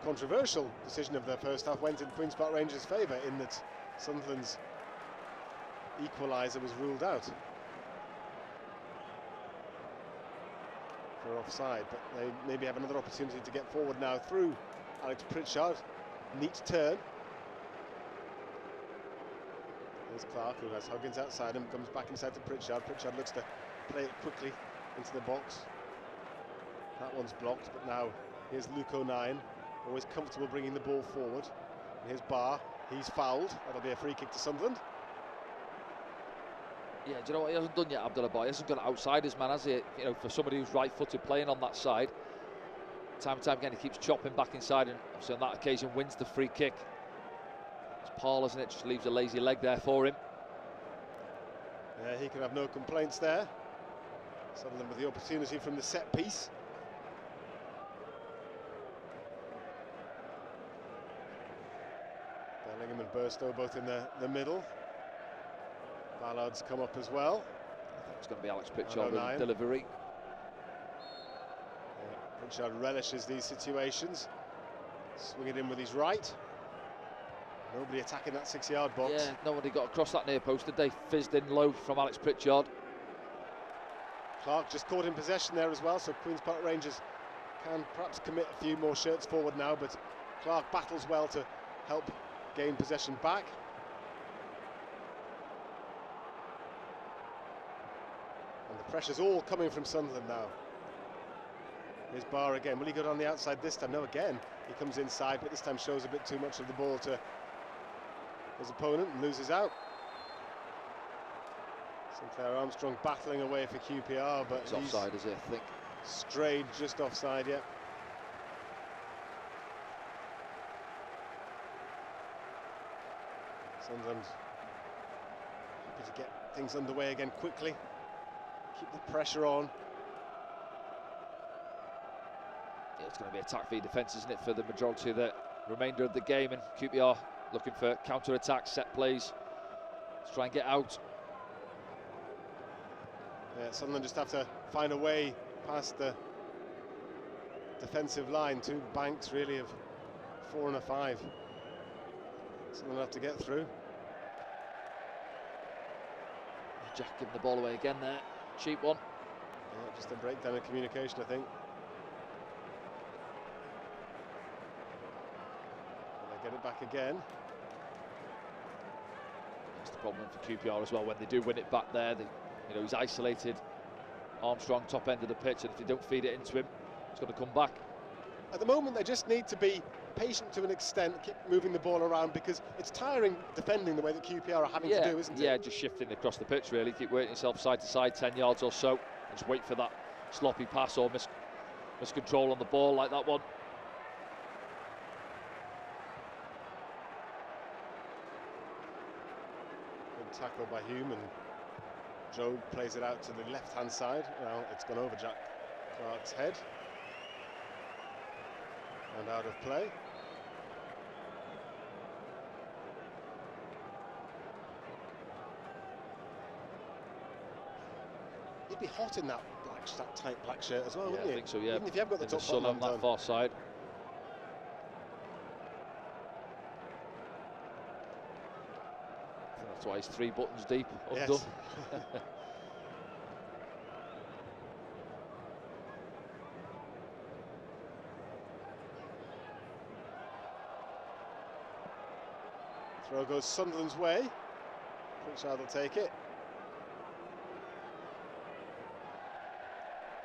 controversial decision of the first half went in Queen's Park Rangers' favour, in that Sunderland's equaliser was ruled out for offside. But they maybe have another opportunity to get forward now through Alex Pritchard. Neat turn. There's Clark, who has Huggins outside him, comes back inside to Pritchard. Pritchard looks to play it quickly into the box. That one's blocked, but now here's Luke O'Nien, always comfortable bringing the ball forward. And here's Barr, he's fouled. That'll be a free kick to Sunderland. Yeah, do you know what he hasn't done yet, Abdullah Boy? He hasn't got outside his man, has he? For somebody who's right-footed playing on that side. Time and time again, he keeps chopping back inside, and so on that occasion wins the free kick. It's Paul, isn't it? Just leaves a lazy leg there for him. Yeah, he can have no complaints there. Sunderland with the opportunity from the set piece. Bellingham and Burstow both in the middle. Ballard's come up as well. I think it's going to be Alex Pritchard with delivery. Yeah, Pritchard relishes these situations. Swing it in with his right. Nobody attacking that 6-yard box. Yeah, nobody got across that near post, did they? Fizzed in low from Alex Pritchard. Clark just caught in possession there as well, so Queen's Park Rangers can perhaps commit a few more shirts forward now, but Clark battles well to help gain possession back. And the pressure's all coming from Sunderland now. Here's Barr again. Will he go down the outside this time? No, again. He comes inside, but this time shows a bit too much of the ball to his opponent and loses out. Sinclair Armstrong battling away for QPR, but he's offside, is he? I think. Strayed just offside, yeah. Sunderland happy to get things underway again quickly. Keep the pressure on. Yeah, it's going to be attack v defence, isn't it, for the majority of the remainder of the game, and QPR looking for counter-attack, set plays to try and get out. Yeah, Sunderland just have to find a way past the defensive line, 2 banks really of 4 and a 5. Someone will have to get through. Jack giving the ball away again there, cheap one. Yeah, just a breakdown in communication, I think. Will they get it back again? That's the problem for QPR as well. When they do win it back there, he's isolated. Armstrong, top end of the pitch, and if they don't feed it into him, it's going to come back. At the moment, they just need to be patient to an extent, keep moving the ball around, because it's tiring defending the way that QPR are having to do, isn't it? Yeah, just shifting across the pitch, really. Keep working yourself side to side, 10 yards or so. Just wait for that sloppy pass or miscontrol on the ball like that one. Good tackle by Hume, and Joe plays it out to the left-hand side. Well, it's gone over Jack Clark's head. And out of play. You'd be hot in that tight black shirt as well, wouldn't you? I think so, yeah. Even if you haven't got the top sun on that far side. That's why he's 3 buttons deep, undone. Yes. Throw goes Sunderland's way. Pritchard will take it.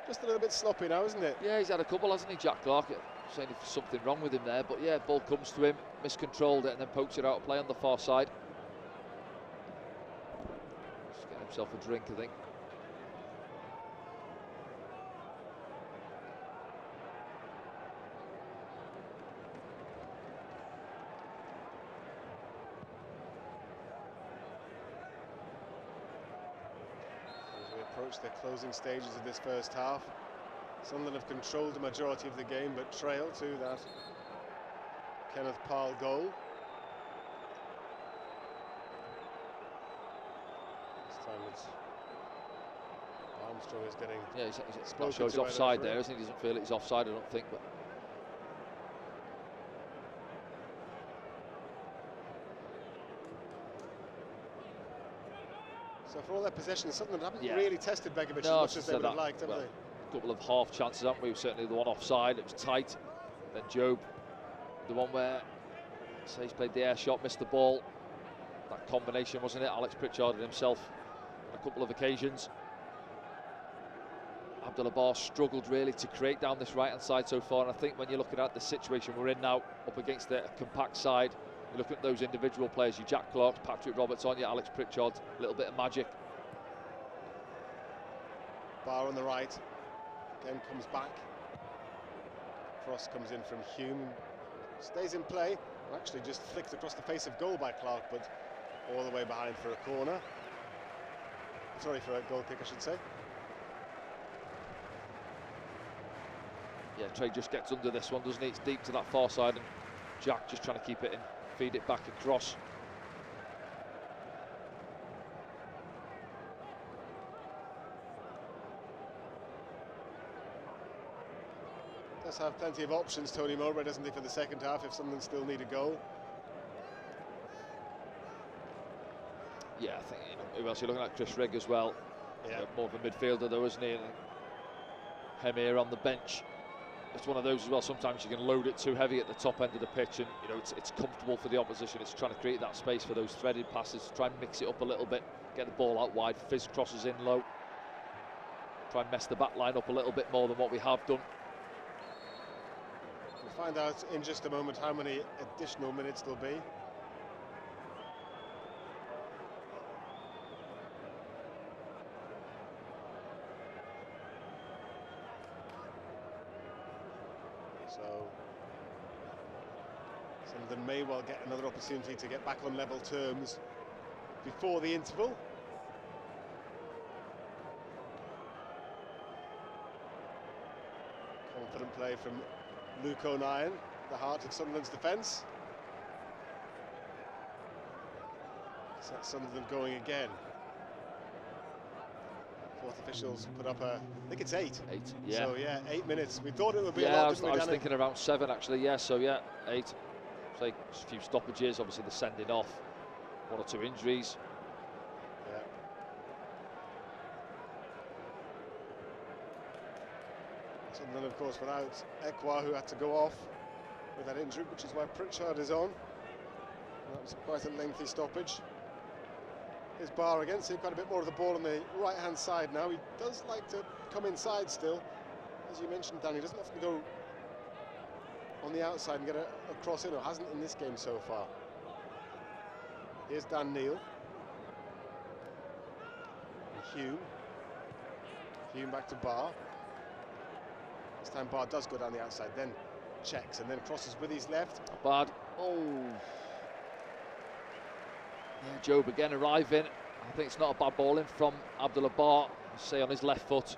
Just a little bit sloppy now, isn't it? Yeah, he's had a couple, hasn't he, Jack Clark? Saying if there's something wrong with him there, but yeah, ball comes to him, miscontrolled it, and then pokes it out of play on the far side. Just getting himself a drink, I think. Approach the closing stages of this first half. Sunderland have controlled the majority of the game, but trail to that Kenneth Parle goal. This time it's Armstrong is getting. Yeah, he's not sure he's offside there. I think he doesn't feel he's offside, I don't think. But so for all their possession, Sunderland haven't really tested Begovic as much as they would have liked, have they? A couple of half chances, haven't we? Certainly the one offside, it was tight. Then Job, the one where he's played the air shot, missed the ball. That combination, wasn't it? Alex Pritchard and himself on a couple of occasions. Abdullah Bar struggled really to create down this right-hand side so far, and I think when you're looking at the situation we're in now, up against a compact side, you look at those individual players, your Jack Clark, Patrick Roberts on you, Alex Pritchard, a little bit of magic. Bar on the right, again comes back. Cross comes in from Hume, stays in play, actually just flicked across the face of goal by Clark, but all the way behind for a corner. Sorry, for a goal kick, I should say. Yeah, Trey just gets under this one, doesn't he? It's deep to that far side, and Jack just trying to keep it in, feed it back across. Does have plenty of options, Tony Mowbray, doesn't he, for the second half if Sunderland still need a goal? Yeah, I think, who else? You're looking at Chris Rigg as well. Yeah. More of a midfielder though, isn't he? Hemir on the bench. It's one of those as well, sometimes you can load it too heavy at the top end of the pitch, and it's comfortable for the opposition. It's trying to create that space for those threaded passes, try and mix it up a little bit, get the ball out wide, fizz crosses in low, try and mess the back line up a little bit more than what we have done. We'll find out in just a moment how many additional minutes there'll be. So Sunderland may well get another opportunity to get back on level terms before the interval. Confident play from Luke O'Nien, the heart of Sunderland's defence. Set Sunderland going again. Fourth officials put up I think it's 8. 8, yeah. So yeah, 8 minutes. We thought it would be a yeah, lot, I was thinking around 7 actually, yeah, so yeah, 8. So a few stoppages, obviously the sending off, 1 or 2 injuries. Yeah. Sunderland, of course, without Ekwa, who had to go off with that injury, which is why Pritchard is on. And that was quite a lengthy stoppage. Here's Barr again, seeing quite a bit more of the ball on the right-hand side now. He does like to come inside still. As you mentioned, Dan, he doesn't often go on the outside and get a cross in, or hasn't in this game so far. Here's Dan Neil. And Hume. Hume back to Barr. This time Barr does go down the outside, then checks and then crosses with his left. Bad. Oh. Yeah, Job again arriving. I think it's not a bad ball in from Abdullah Barr. Say on his left foot.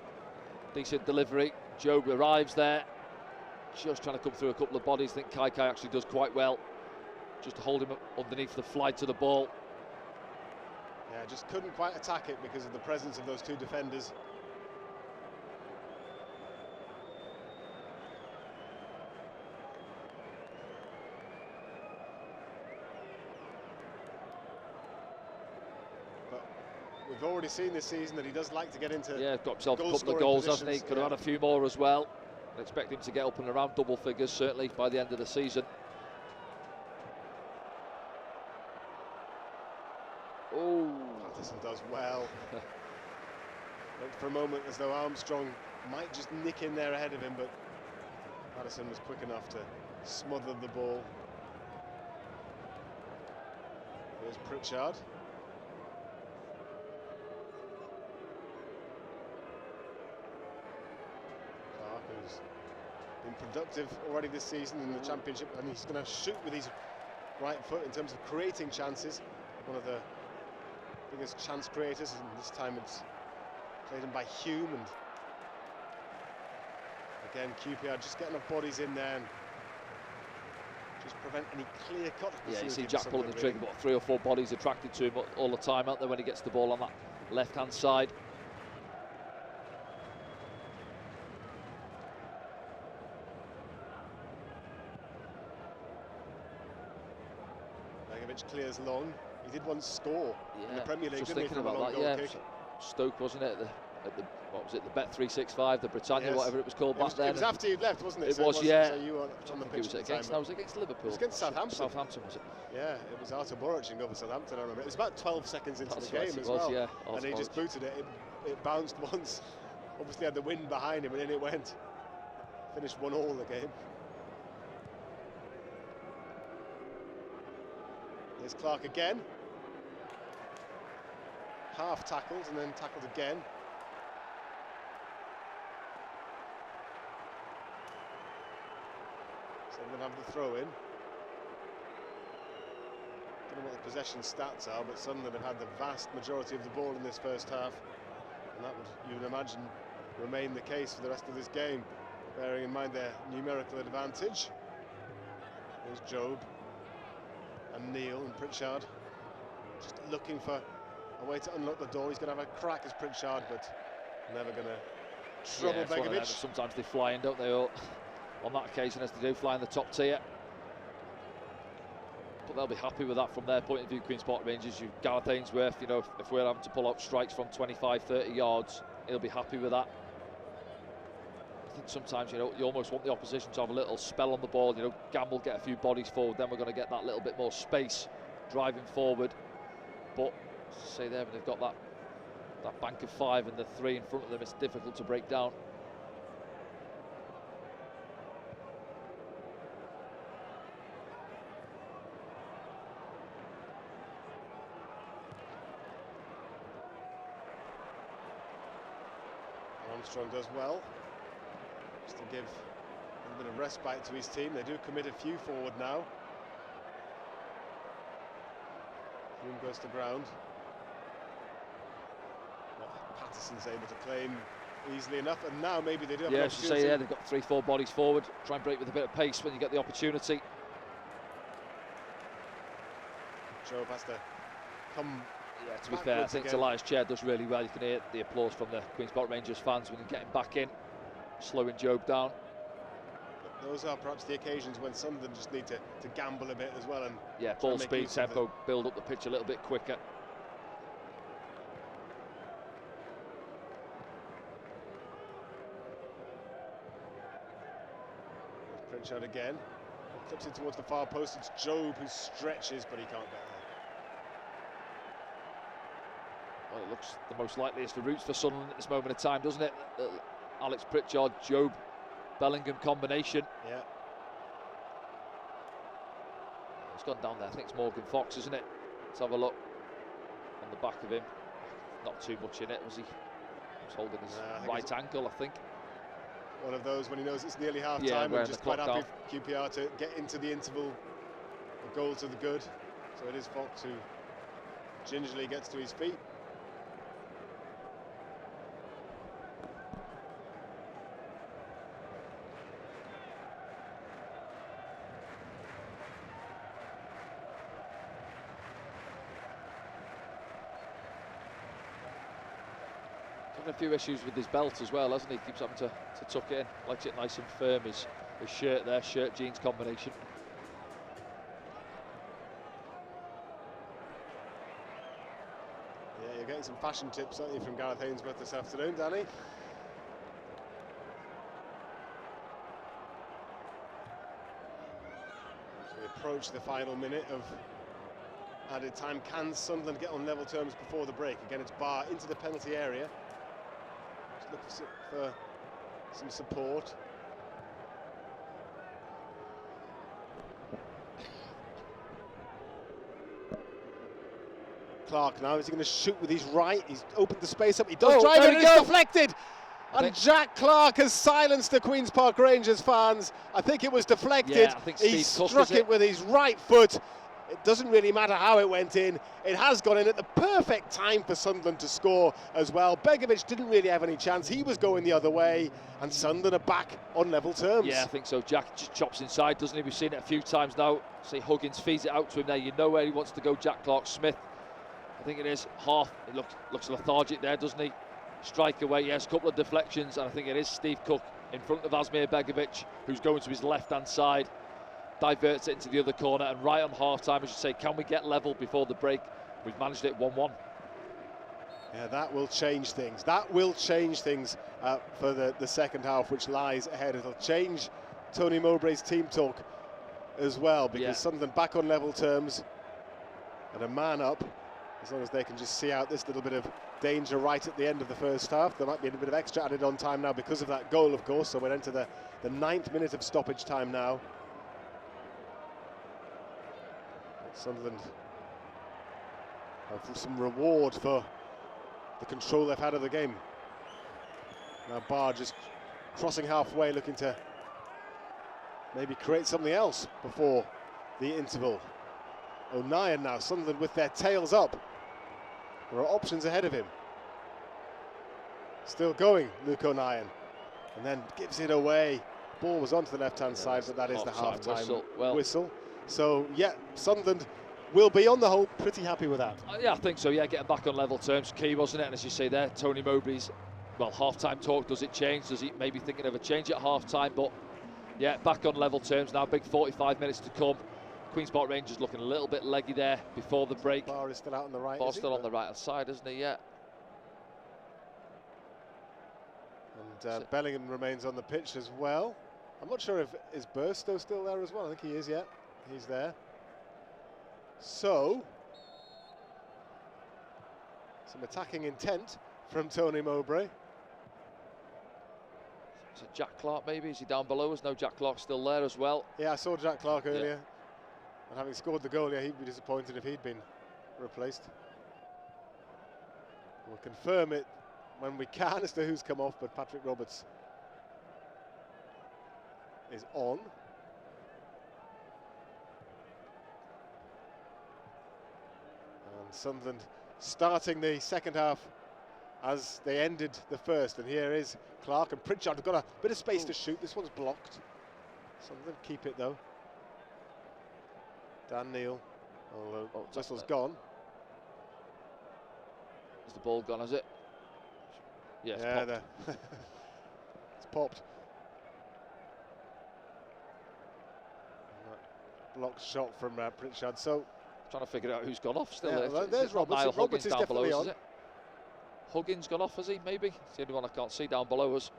Decent delivery. Job arrives there. Just trying to come through a couple of bodies. I think Kai actually does quite well. Just to hold him underneath the flight of the ball. Yeah, just couldn't quite attack it because of the presence of those 2 defenders. We've already seen this season that he does like to get into got himself a couple of goals, hasn't he? Could have had a few more as well. I expect him to get up and around double figures, certainly by the end of the season. Oh, Patterson does well. Looked for a moment as though Armstrong might just nick in there ahead of him, but Patterson was quick enough to smother the ball. Here's Pritchard. Who's been productive already this season in the Championship, and he's going to shoot with his right foot in terms of creating chances. One of the biggest chance creators, and this time it's played in by Hume, and again QPR just getting enough bodies in there and just prevent any clear cut. Yeah, you see Jack pulling the trigger, but 3 or 4 bodies attracted to him all the time out there when he gets the ball on that left hand side. Clears long. He did once score in the Premier League, just didn't he, thinking from about a long goal kick. Stoke, wasn't it? At the what was it? The Bet 365, the Britannia, whatever it was called back then. It was after you'd left, wasn't it? It so was, yeah. So you were on the pitch at the time. Was it against Liverpool? It was against Southampton. Southampton, was it? Yeah, it was Artur Boruc over Southampton, I remember. It was about 12 seconds into the game as well. Yeah, and he just booted it. It bounced once. Obviously had the wind behind him, and in it went. Finished 1-1 the game. Here's Clark again. Half tackled and then tackled again. So we're going to have the throw in. Don't know what the possession stats are, but Sunderland have had the vast majority of the ball in this first half, and that would, you would imagine, remain the case for the rest of this game, bearing in mind their numerical advantage. There's Job and Neil and Pritchard just looking for a way to unlock the door. He's going to have a crack as Pritchard, but never going to trouble Begovic. Sometimes they fly in, don't they? On that occasion, as they do, fly in the top tier. But they'll be happy with that from their point of view, Queen's Park Rangers. You've Gareth Ainsworth, you know, if we're having to pull out strikes from 25, 30 yards, he'll be happy with that. I think sometimes, you know, you almost want the opposition to have a little spell on the ball, you know, gamble, get a few bodies forward, then we're going to get that little bit more space driving forward. But, say there, when they've got that bank of 5 and the 3 in front of them, it's difficult to break down. Armstrong does well, just to give a bit of respite to his team. They do commit a few forward now. Hume goes to ground. Well, Patterson's able to claim easily enough, and now maybe they do have an opportunity. Yeah, they've got 3-4 bodies forward. Try and break with a bit of pace when you get the opportunity. Job has to come Yeah, to be fair, I think Elias Chair does really well. You can hear the applause from the Queen's Park Rangers fans when they're getting back in, slowing Job down. Those are perhaps the occasions when Sunderland just need to gamble a bit as well. And yeah, ball speed, tempo, build up the pitch a little bit quicker. Pritchard again. Clips it towards the far post. It's Job who stretches, but he can't get there. Well, it looks the most likeliest for routes for Sunderland at this moment of time, doesn't it? Alex Pritchard, Job, Bellingham combination. Yeah. It's gone down there. I think it's Morgan Fox, isn't it? Let's have a look on the back of him. Not too much in it, was he? He was holding his right ankle, I think. One of those when he knows it's nearly half yeah, time and just quite happy for QPR to get into the interval. A goal to the good. So it is Fox who gingerly gets to his feet. A few issues with his belt as well, hasn't he? Keeps having to tuck it in, likes it nice and firm. His shirt there, shirt jeans combination. Yeah, you're getting some fashion tips, aren't you, from Gareth Ainsworth this afternoon, Danny? As we approach the final minute of added time, can Sunderland get on level terms before the break? Again, it's Barr into the penalty area. Look for some support. Clark now, is he going to shoot with his right? He's opened the space up, he does drive it, and it's deflected! And Jack Clark has silenced the Queen's Park Rangers fans. I think it was deflected. Yeah, I think he struck it with his right foot. It doesn't really matter how it went in. It has gone in at the perfect time for Sunderland to score as well. Begovic didn't really have any chance. He was going the other way, and Sunderland are back on level terms. Yeah, I think so. Jack just chops inside, doesn't he? We've seen it a few times now. See, Huggins feeds it out to him there. You know where he wants to go, Jack Clark-Smith. I think it is half. It looks lethargic there, doesn't he? Strike away, yes, a couple of deflections, and I think it is Steve Cook in front of Asmir Begovic, who's going to his left-hand side. Diverts it into the other corner, and right on half-time, as you say, can we get level before the break? We've managed it 1-1. Yeah, that will change things. That will change things for the second half, which lies ahead. It'll change Tony Mowbray's team talk as well, because Sunderland back on level terms and a man up, as long as they can just see out this little bit of danger right at the end of the first half. There might be a bit of extra added on time now because of that goal, of course, so we're into the 9th minute of stoppage time now. Sunderland have some reward for the control they've had of the game. Now Barr just crossing halfway, looking to maybe create something else before the interval. O'Nien now, Sunderland with their tails up. There are options ahead of him. Still going, Luke O'Nien, and then gives it away. Ball was onto the left-hand side, but that is the half-time whistle. So, yeah, Sunderland will be, on the whole, pretty happy with that. Yeah, I think so, yeah, getting back on level terms, key, wasn't it? And as you say there, Tony Mowbray's, well, half-time talk, does it change? Does he maybe thinking of a change at half-time? But, yeah, back on level terms now, big 45 minutes to come. Queen's Park Rangers looking a little bit leggy there before the break. Barr is still out on the right, Barr's still on the right-hand side, isn't he? Yeah. And Bellingham remains on the pitch as well. I'm not sure if is Burstow still there as well. I think he is, yeah. He's there. So, some attacking intent from Tony Mowbray. So Jack Clark maybe, is he down below us? No, Jack Clark's still there as well. Yeah, I saw Jack Clark earlier. And having scored the goal, yeah, he'd be disappointed if he'd been replaced. We'll confirm it when we can as to who's come off, but Patrick Roberts is on. And Sunderland starting the second half as they ended the first. And here is Clark, and Pritchard have got a bit of space to shoot. This one's blocked. Sunderland keep it though. Dan Neil, although whistle's gone. Has the ball gone, has it? Yeah, it's popped. It's popped. Blocked shot from Pritchard. So trying to figure out who's gone off still. Yeah, there. Well, there's Roberts. Niall Roberts Huggins is down below definitely us, on. is it? Huggins gone off, has he? Maybe. It's the only one I can't see down below us.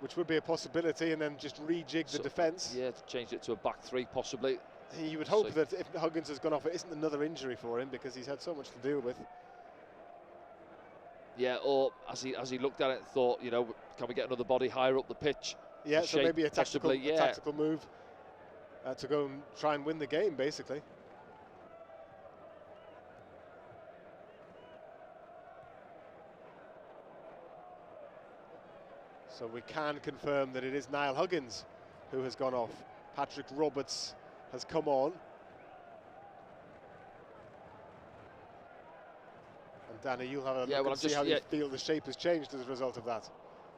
Which would be a possibility, and then just rejig the defence. Yeah, to change it to a back three, possibly. You would hope that if Huggins has gone off, it isn't another injury for him, because he's had so much to deal with. Yeah, or as he looked at it and thought, you know, can we get another body higher up the pitch? Yeah, so maybe a tactical move to go and try and win the game, basically. So we can confirm that it is Niall Huggins who has gone off. Patrick Roberts has come on. And Danny, you'll have a look and see how you feel the shape has changed as a result of that.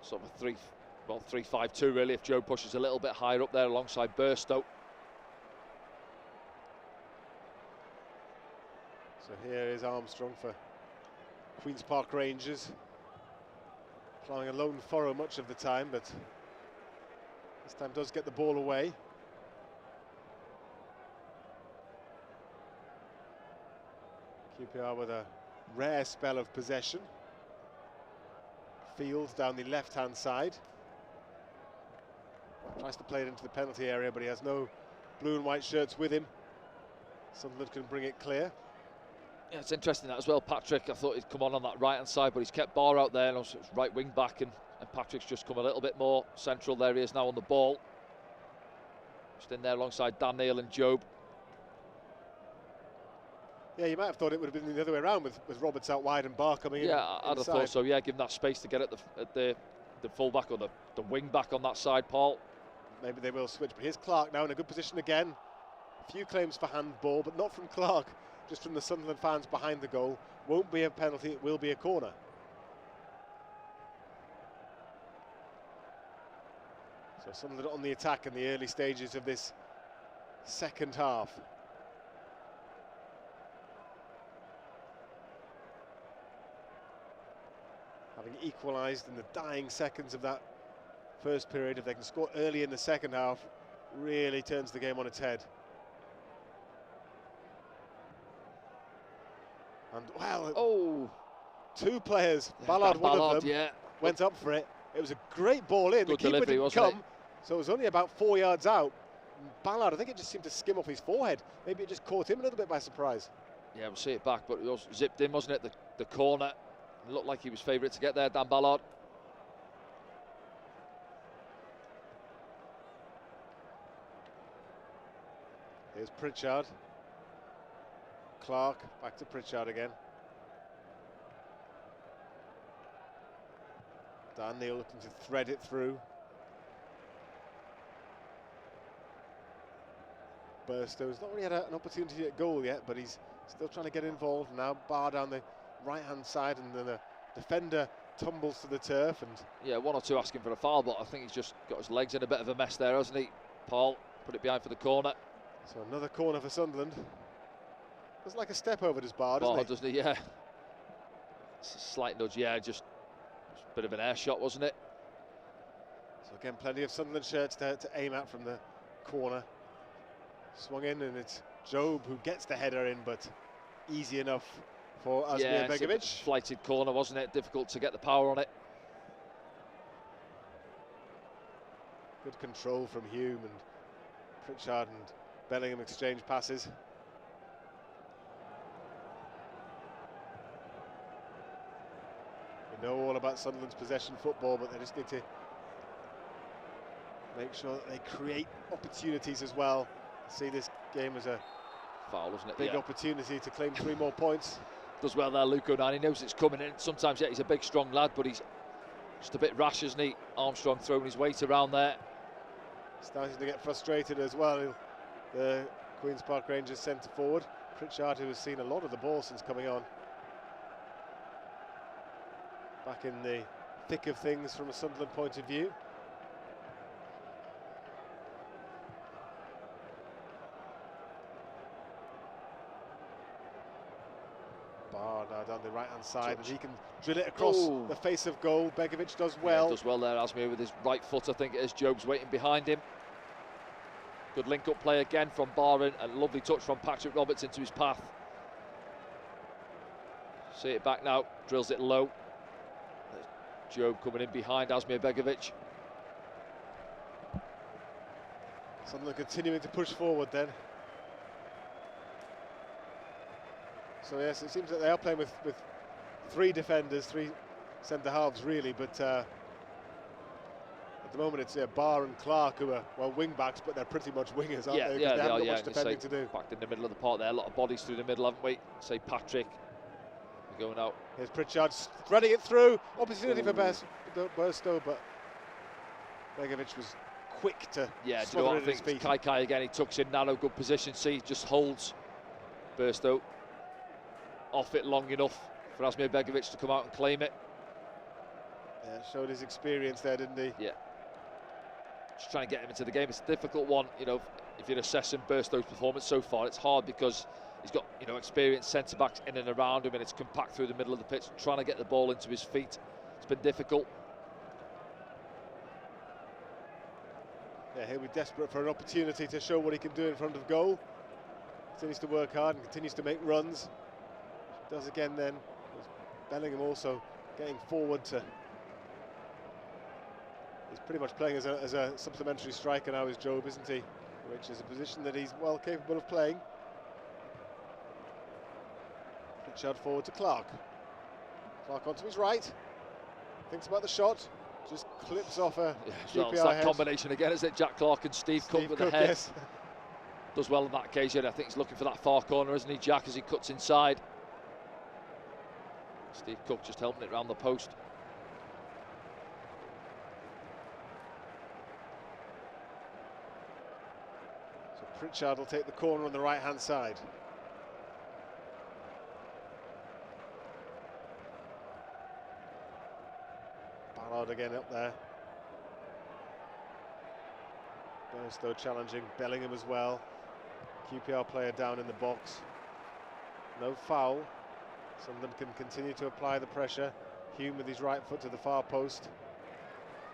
Sort of a 3-5-2 really, if Joe pushes a little bit higher up there alongside Burstow. So here is Armstrong for Queen's Park Rangers. Plying a lone furrow much of the time, but this time does get the ball away. QPR with a rare spell of possession. Fields down the left-hand side. Tries to play it into the penalty area, but he has no blue and white shirts with him. Sunderland can bring it clear. Yeah, it's interesting that as well. Patrick, I thought he'd come on that right-hand side, but he's kept Barr out there, and also it's right wing back, and Patrick's just come a little bit more central. There he is now on the ball. Just in there alongside Dan Neil and Job. Yeah, you might have thought it would have been the other way around with Roberts out wide and Barr coming in. Yeah, I'd have thought so. Yeah, give him that space to get at the full back or the wing back on that side, Paul. Maybe they will switch, but here's Clark now in a good position again. A few claims for handball, but not from Clark, just from the Sunderland fans behind the goal. Won't be a penalty, it will be a corner. So Sunderland on the attack in the early stages of this second half. Having equalised in the dying seconds of that first period, if they can score early in the second half, really turns the game on its head. And well, two players, Ballard, one of them, went up for it. It was a great ball in. The keeper didn't come, so it was only about 4 yards out. Ballard, I think it just seemed to skim off his forehead. Maybe it just caught him a little bit by surprise. Yeah, we'll see it back, but it was zipped in, wasn't it? The corner. It looked like he was favourite to get there, Dan Ballard. Here's Pritchard. Clark, back to Pritchard again. Dan Neil looking to thread it through. Burstow's not really had an opportunity at goal yet, but he's still trying to get involved. Now Barr down the right-hand side, and then the defender tumbles to the turf. And yeah, one or two asking for a foul, but I think he's just got his legs in a bit of a mess there, hasn't he? Paul put it behind for the corner. So another corner for Sunderland. Looks like a step over to Barr, doesn't he? Yeah. It's a slight nudge, yeah, just a bit of an air shot, wasn't it? So again, plenty of Sunderland shirts to aim at from the corner. Swung in, and it's Job who gets the header in, but easy enough for Asmir Begovic. Flighted corner, wasn't it? Difficult to get the power on it. Good control from Hume, and Pritchard and Bellingham exchange passes. We know all about Sunderland's possession football, but they just need to make sure that they create opportunities as well. See this game as a foul, wasn't it? Big opportunity to claim 3 more points. Does well there, Luco. Now he knows it's coming in. Sometimes, yeah, he's a big, strong lad, but he's just a bit rash, isn't he? Armstrong throwing his weight around there. Starting to get frustrated as well. The Queen's Park Rangers centre forward, Pritchard, who has seen a lot of the ball since coming on. Back in the thick of things from a Sunderland point of view. Barr now down the right-hand side, and he can drill it across the face of goal. Begovic does well. Yeah, does well there, Asmir, with his right foot, I think it is. Job's waiting behind him. Good link-up play again from Barron, and lovely touch from Patrick Roberts into his path. See it back now, drills it low. There's Job coming in behind Asmir Begovic. Sunderland continuing to push forward then. So yes, it seems that they are playing with 3 defenders, 3 centre-halves really, but at the moment it's Barr and Clark who are, well, wing-backs, but they're pretty much wingers, aren't they? Yeah, they haven't got yeah. much defending to do. Back in the middle of the park there, a lot of bodies through the middle, haven't we? Say Patrick, we're going out. Here's Pritchard threading it through, opportunity for Burstow, but Begovic was quick to smother it at his feet. Kai again, he tucks in narrow, good position, see, just holds Burstow off it long enough for Asmir Begovic to come out and claim it. Yeah, showed his experience there, didn't he? Yeah. Just trying to get him into the game. It's a difficult one, you know, if you're assessing Burstow's performance so far. It's hard because he's got, you know, experienced centre-backs in and around him, and it's compact through the middle of the pitch. Trying to get the ball into his feet, it's been difficult. Yeah, he'll be desperate for an opportunity to show what he can do in front of goal. Continues to work hard and continues to make runs. Does again then. Bellingham also getting forward to... He's pretty much playing as a supplementary striker now, is Job, isn't he? Which is a position that he's well capable of playing. Pritchard forward to Clark. Clark onto his right. Thinks about the shot. Just clips off a QPR it's that head. combination again, isn't it? Jack Clark and Steve Cook with the head. Yes. Does well on that occasion. I think he's looking for that far corner, isn't he, Jack, as he cuts inside. Steve Cook just helping it round the post. So Pritchard will take the corner on the right-hand side. Ballard again up there. Burstow challenging Bellingham as well. QPR player down in the box. No foul. Sunderland can continue to apply the pressure. Hume with his right foot to the far post.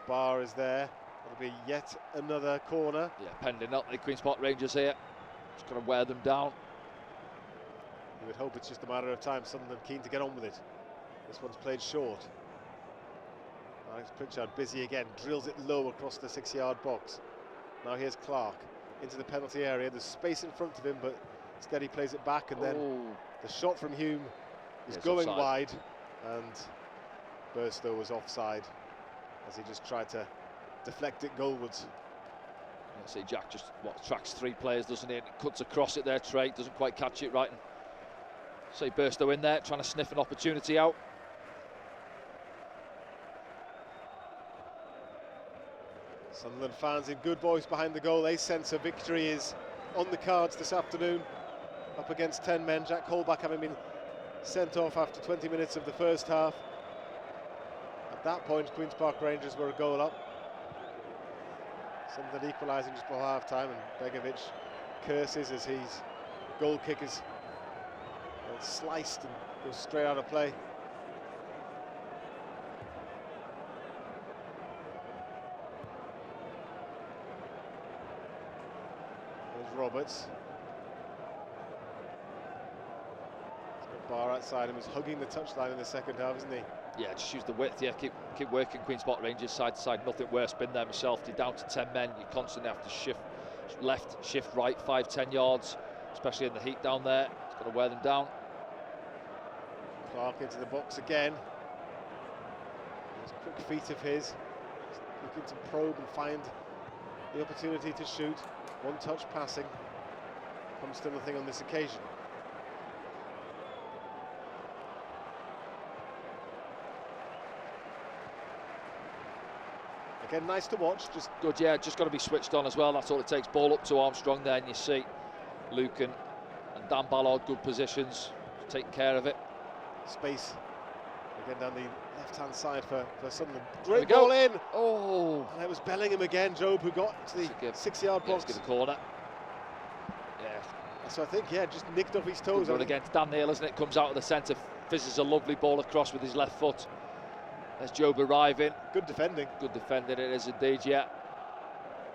Barr is there. It'll be yet another corner. Yeah, pending up the Queen's Park Rangers here. Just going to wear them down. You would hope it's just a matter of time. Sunderland keen to get on with it. This one's played short. Alex Pritchard busy again. Drills it low across the 6-yard box. Now here's Clark into the penalty area. There's space in front of him, but instead he plays it back, and then the shot from Hume is going wide, and Burstow was offside as he just tried to deflect it goalwards. See, Jack just tracks 3 players, doesn't he? And cuts across it there. Trey doesn't quite catch it right. And see Burstow in there, trying to sniff an opportunity out. Sunderland fans in good voice behind the goal. They sense a victory is on the cards this afternoon. Up against 10 men. Jack Colback having been sent off after 20 minutes of the first half. At that point, Queen's Park Rangers were a goal up. Sunderland equalising just before half-time, and Begovic curses as his goal kick is sliced and goes straight out of play. There's Roberts. Barr outside him is hugging the touchline in the second half, isn't he? Yeah, just use the width. Yeah, keep working. Queen's Park Rangers side to side, nothing worse. Been there myself. You're down to 10 men. You constantly have to shift left, shift right, 5-10 yards, especially in the heat down there. It's going to wear them down. Clark into the box again. Those quick feet of his, looking to probe and find the opportunity to shoot. One touch passing comes to nothing on this occasion. Again, nice to watch. Just good, yeah. Just got to be switched on as well. That's all it takes. Ball up to Armstrong there, and you see Lucan and Dan Ballard, good positions, taking care of it. Space again down the left-hand side for Sunderland. Great ball in. Oh, and it was Bellingham again, Job, who got to the 6-yard box. Let's give a corner. Yeah. So I think, yeah, just nicked off his toes. Good run against Dan Neil, isn't it? Comes out of the centre, fizzes a lovely ball across with his left foot. There's Job arriving. Good defending. Good defending, it is indeed, yeah.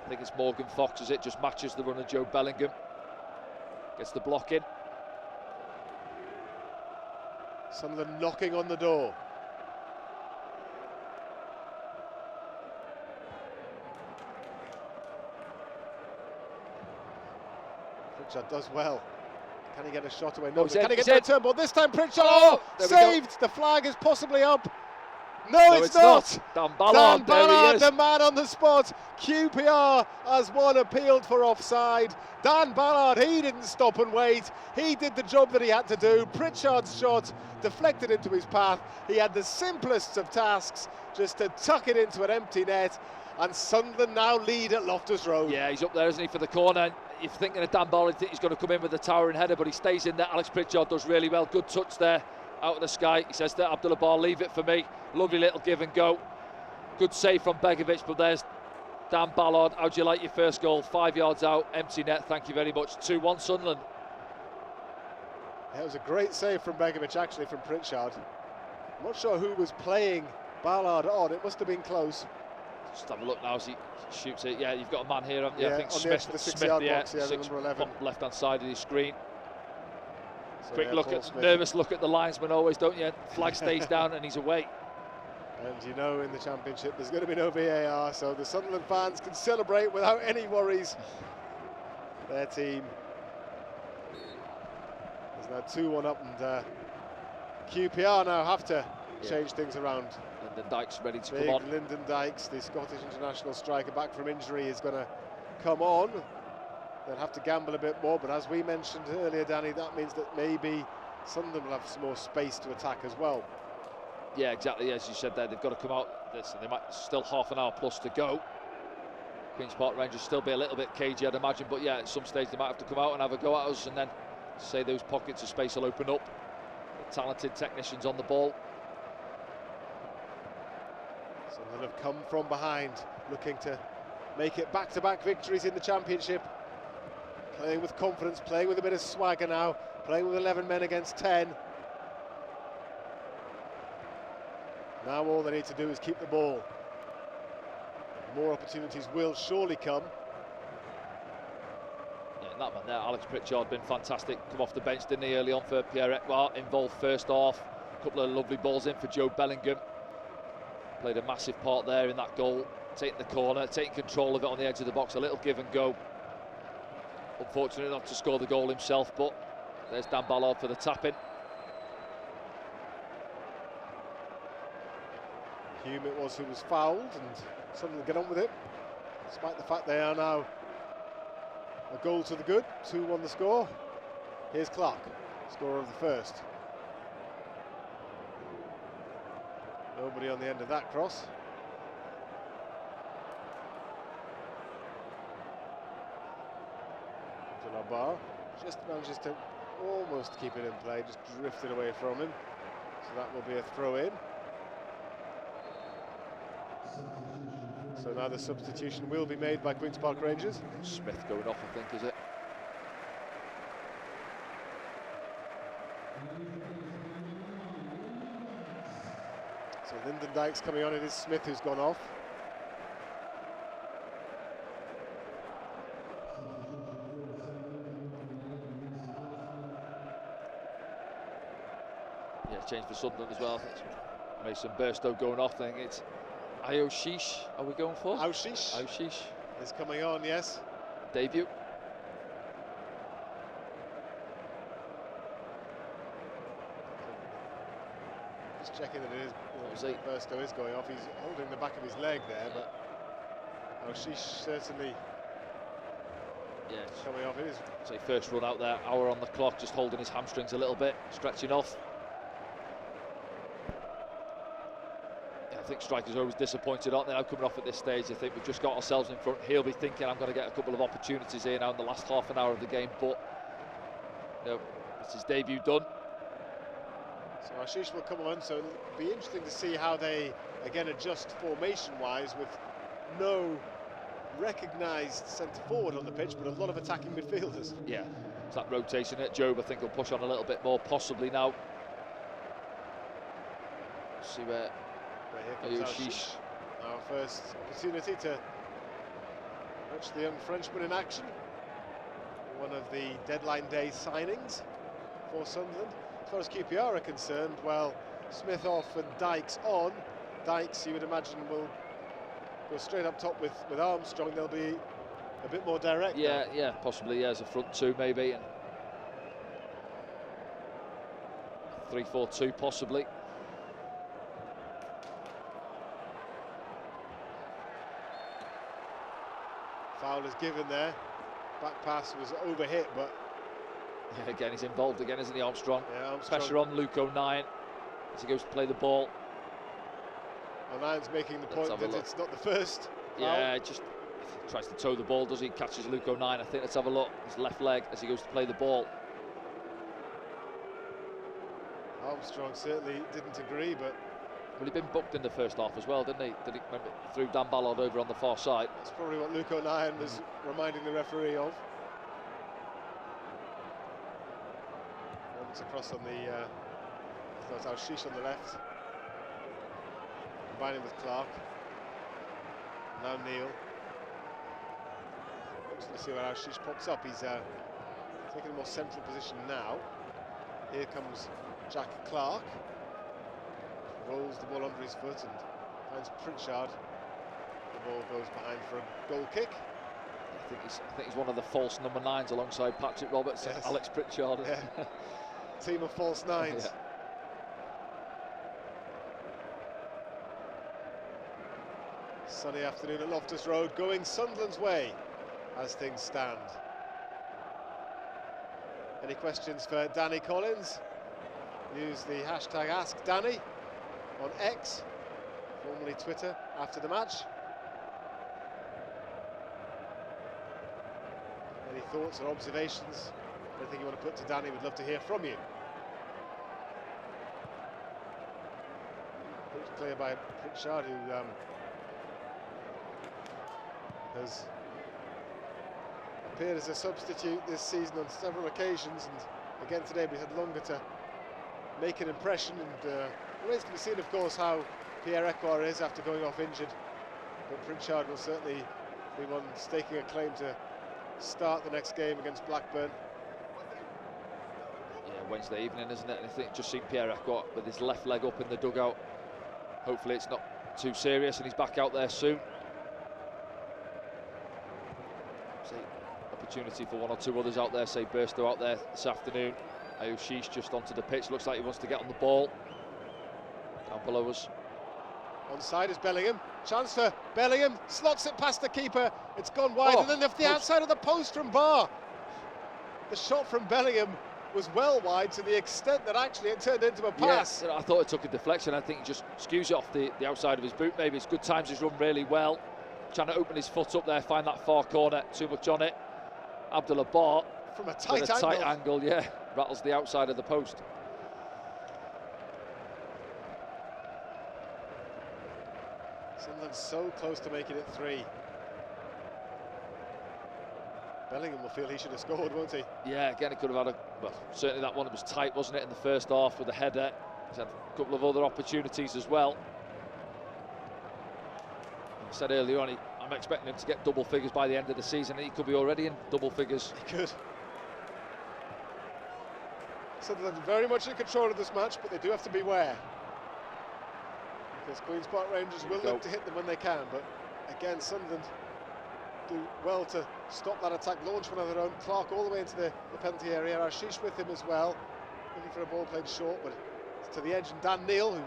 I think it's Morgan Fox, is it? Just matches the run of Joe Bellingham. Gets the block in. Sunderland knocking on the door. Pritchard does well. Can he get a shot away? No, can he get to a turn ball? This time Pritchard, saved! The flag is possibly up. No, it's not. Dan Ballard, Dan Ballard, the man on the spot. QPR has won, appealed for offside. Dan Ballard, he didn't stop and wait. He did the job that he had to do. Pritchard's shot deflected into his path. He had the simplest of tasks, just to tuck it into an empty net. And Sunderland now lead at Loftus Road. Yeah, he's up there, isn't he, for the corner. If you're thinking of Dan Ballard, you think he's going to come in with the towering header, but he stays in there. Alex Pritchard does really well. Good touch there, out of the sky. He says to Abdullah Bar, leave it for me. Lovely little give and go. Good save from Begovic, but there's Dan Ballard. How do you like your first goal? 5 yards out, empty net. Thank you very much. 2-1 Sunderland. Yeah, it was a great save from Begovic, actually, from Pritchard. I'm not sure who was playing Ballard on. It must have been close. Just have a look now as he shoots it. Yeah, you've got a man here, haven't you? Yeah, I think on Smith, the 6-yard box, yeah, six, number 11. left-hand side of the screen. So Quick yeah, look Paul at, Smith. nervous look at the linesman always, don't you? Flag stays down and he's away. And you know, in the Championship there's going to be no VAR, so the Sunderland fans can celebrate without any worries. Their team is now 2-1 up, and QPR now have to change things around. Lyndon Dykes ready to come on. Lyndon Dykes, the Scottish international striker, back from injury, is going to come on. They'll have to gamble a bit more, but as we mentioned earlier, Danny, that means that maybe Sunderland will have some more space to attack as well. Yeah, exactly, as you said there, they've got to come out this, and they might still half an hour plus to go. Queen's Park Rangers still be a little bit cagey, I'd imagine, but yeah, at some stage they might have to come out and have a go at us, and then say those pockets of space will open up. The talented technicians on the ball. Sunderland have come from behind, looking to make it back-to-back victories in the Championship. Playing with confidence, playing with a bit of swagger now, playing with 11 men against 10. Now all they need to do is keep the ball. More opportunities will surely come. Yeah, that man there, Alex Pritchard, been fantastic. Come off the bench, didn't he, early on for Pierre-Edouard, involved first half. A couple of lovely balls in for Joe Bellingham. Played a massive part there in that goal. Taking the corner, taking control of it on the edge of the box, a little give and go. Unfortunately not to score the goal himself, but there's Dan Ballard for the tap-in. Hume it was who was fouled, and Sunderland get on with it, despite the fact they are now a goal to the good. 2-1 the score. Here's Clark, scorer of the first. Nobody on the end of that cross. Bar just manages to almost keep it in play, just drifted away from him. So that will be a throw in. So now the substitution will be made by Queen's Park Rangers. Smith going off, I think, is it? So Lyndon Dykes coming on, it is Smith who's gone off. Yeah, change for Sunderland as well. Mason Burstow going off. I think it's Ayoshish. Are we going for? Ayoshish is coming on, yes. Debut. Just checking that it is. Burstow is going off. He's holding the back of his leg there, but Ayoshish certainly. Yeah, coming off. It is. Say first run out there. Hour on the clock, just holding his hamstrings a little bit, stretching off. I think strikers are always disappointed, aren't they, now coming off at this stage. I think we've just got ourselves in front. He'll be thinking, I'm going to get a couple of opportunities here now in the last half an hour of the game, but you know, it's his debut done. So Ashish will come on, so it'll be interesting to see how they, again, adjust formation-wise with no recognised centre forward on the pitch, but a lot of attacking midfielders. Yeah, it's that rotation at Jobe. I think he'll push on a little bit more, possibly now. See where here comes Ashish. Our first opportunity to watch the young Frenchman in action. One of the deadline day signings for Sunderland. As far as QPR are concerned, well, Smith off and Dykes on. Dykes, you would imagine, will go straight up top with Armstrong. They'll be a bit more direct. Yeah, yeah, possibly. Yeah, as a front two maybe, and 3-4-2 possibly. Foul is given there. Back pass was overhit, but yeah, again he's involved again, isn't he, Armstrong? Yeah, Armstrong. Pressure on Luke O'Nien as he goes to play the ball. O'Nien's making the point that it's not the first foul. Yeah, just tries to toe the ball, does he? Catches Luke O'Nien, I think. Let's have a look. His left leg as he goes to play the ball. Armstrong certainly didn't agree, but well, he'd been booked in the first half as well, didn't he? Did he threw Dan Ballard over on the far side? That's probably what Luke O'Nien was reminding the referee of. Runs across on the that's Ashish on the left, combining with Clark. Now Neil. Looks to see where Ashish pops up. He's taking a more central position now. Here comes Jack Clark. Rolls the ball under his foot and finds Pritchard. The ball goes behind for a goal kick. I think he's one of the false number 9s alongside Patrick Roberts and Alex Pritchard. Yeah. Team of false 9s. Yeah. Sunny afternoon at Loftus Road, going Sunderland's way as things stand. Any questions for Danny Collins? Use the hashtag AskDanny on X, formerly Twitter, after the match. Any thoughts or observations? Anything you want to put to Danny? We'd love to hear from you. Put clear by Pritchard, who has appeared as a substitute this season on several occasions, and again today, but he had longer to make an impression. And remains to be seen, of course, how Pierre-Emerick is after going off injured. But Pritchard will certainly be one staking a claim to start the next game against Blackburn. Yeah, Wednesday evening, isn't it? And I think just seen Pierre-Emerick with his left leg up in the dugout. Hopefully it's not too serious and he's back out there soon. See, opportunity for one or two others out there, say Burstow out there this afternoon. Ayoshi's just onto the pitch, looks like he wants to get on the ball. Down below us. Onside is Bellingham, chance for Bellingham, slots it past the keeper, it's gone wide, and then the outside of the post from Barr. The shot from Bellingham was well wide to the extent that actually it turned into a pass. Yeah, I thought it took a deflection. I think he just skews it off the outside of his boot. Maybe it's good times, he's run really well. Trying to open his foot up there, find that far corner, too much on it. Abdullah Barr from a tight angle, yeah, rattles the outside of the post. Sunderland's so close to making it 3. Bellingham will feel he should have scored, won't he? Yeah, again, he could have had well, certainly that one was tight, wasn't it, in the first half with the header. He's had a couple of other opportunities as well. I said earlier on, I'm expecting him to get double figures by the end of the season. He could be already in double figures. He could. Sunderland very much in control of this match, but they do have to beware. Because Queen's Park Rangers will look to hit them when they can, but again, Sunderland do well to stop that attack, launch one of their own. Clark all the way into the penalty area, Ashish with him as well, looking for a ball played short, but it's to the edge, and Dan Neil, who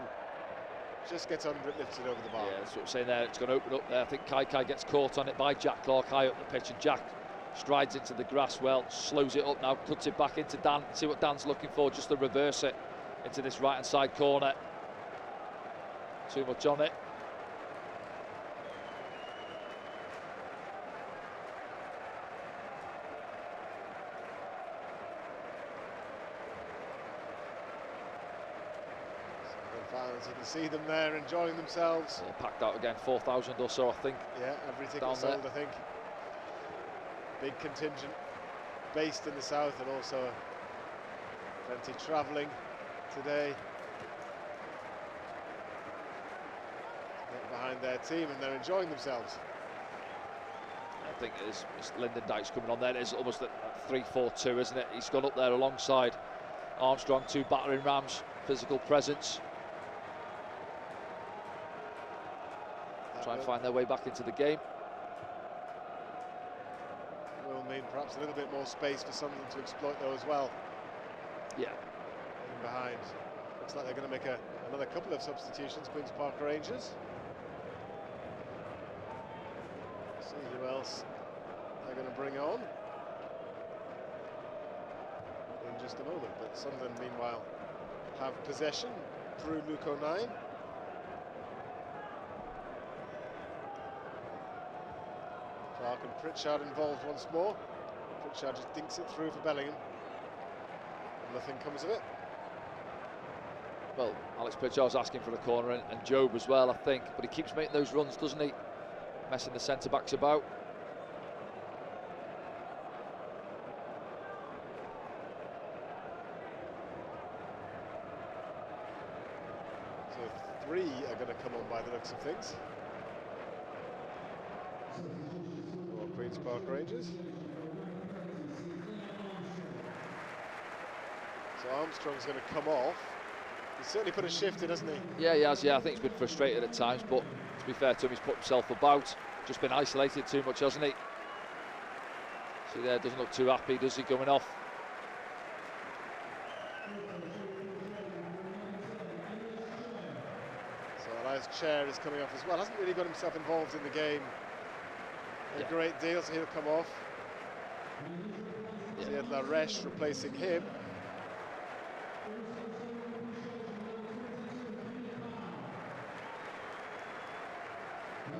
just gets under it, lifts it over the bar. Yeah, that's what I'm saying there, it's going to open up there. I think Kai gets caught on it by Jack Clark high up the pitch, and Jack strides into the grass well, slows it up now, cuts it back into Dan, see what Dan's looking for, just to reverse it into this right hand side corner. Too much on it. Fans As you can see them there enjoying themselves. Yeah, packed out again, 4,000 or so, I think. Yeah, every ticket sold, I think. Big contingent based in the south, and also plenty travelling today. Get behind their team, and they're enjoying themselves. I think it's Lyndon Dykes coming on there. It's almost at 3-4-2, isn't it? He's gone up there alongside Armstrong, two battering rams, physical presence. Try and find their way back into the game. Will mean perhaps a little bit more space for Sunderland to exploit though as well. Yeah. In behind. Looks like they're going to make another couple of substitutions, Queen's Park Rangers. See who else they're going to bring on in just a moment. But Sunderland meanwhile have possession through Luke O'Nien. Clark and Pritchard involved once more. Pritchard just dinks it through for Bellingham. And nothing comes of it. Well, Alex Pritchard's asking for a corner, and Job as well, I think. But he keeps making those runs, doesn't he? Messing the centre-backs about. So 3 are going to come on by the looks of things. Queen's Park Rangers. So Armstrong's going to come off. He's certainly put a shift in, hasn't he? Yeah, he has. Yeah, I think he's been frustrated at times, but to be fair to him, he's put himself about. Just been isolated too much, hasn't he? See there, doesn't look too happy, does he, going off? So Elias Chair is coming off as well. Hasn't really got himself involved in the game a great deal, so he'll come off. So he had Laresh replacing him.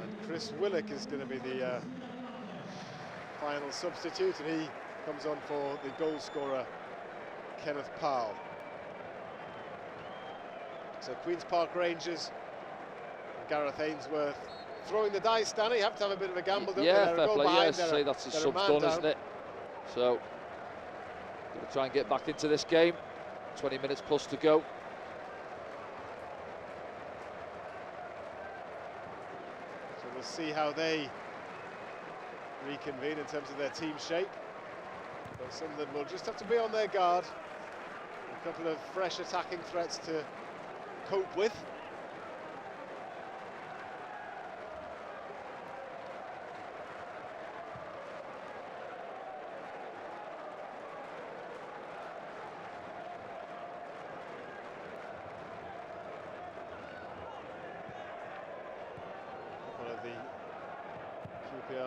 And Chris Willock is going to be the final substitute, and he comes on for the goal scorer Kenneth Powell. So Queen's Park Rangers, Gareth Ainsworth throwing the dice, Danny. You have to have a bit of a gamble, don't yeah, they? Fair play, yeah, say that's his sub's done, isn't it? So, going to try and get back into this game. 20 minutes plus to go. So we'll see how they reconvene in terms of their team shape. But Sunderland will just have to be on their guard. A couple of fresh attacking threats to cope with.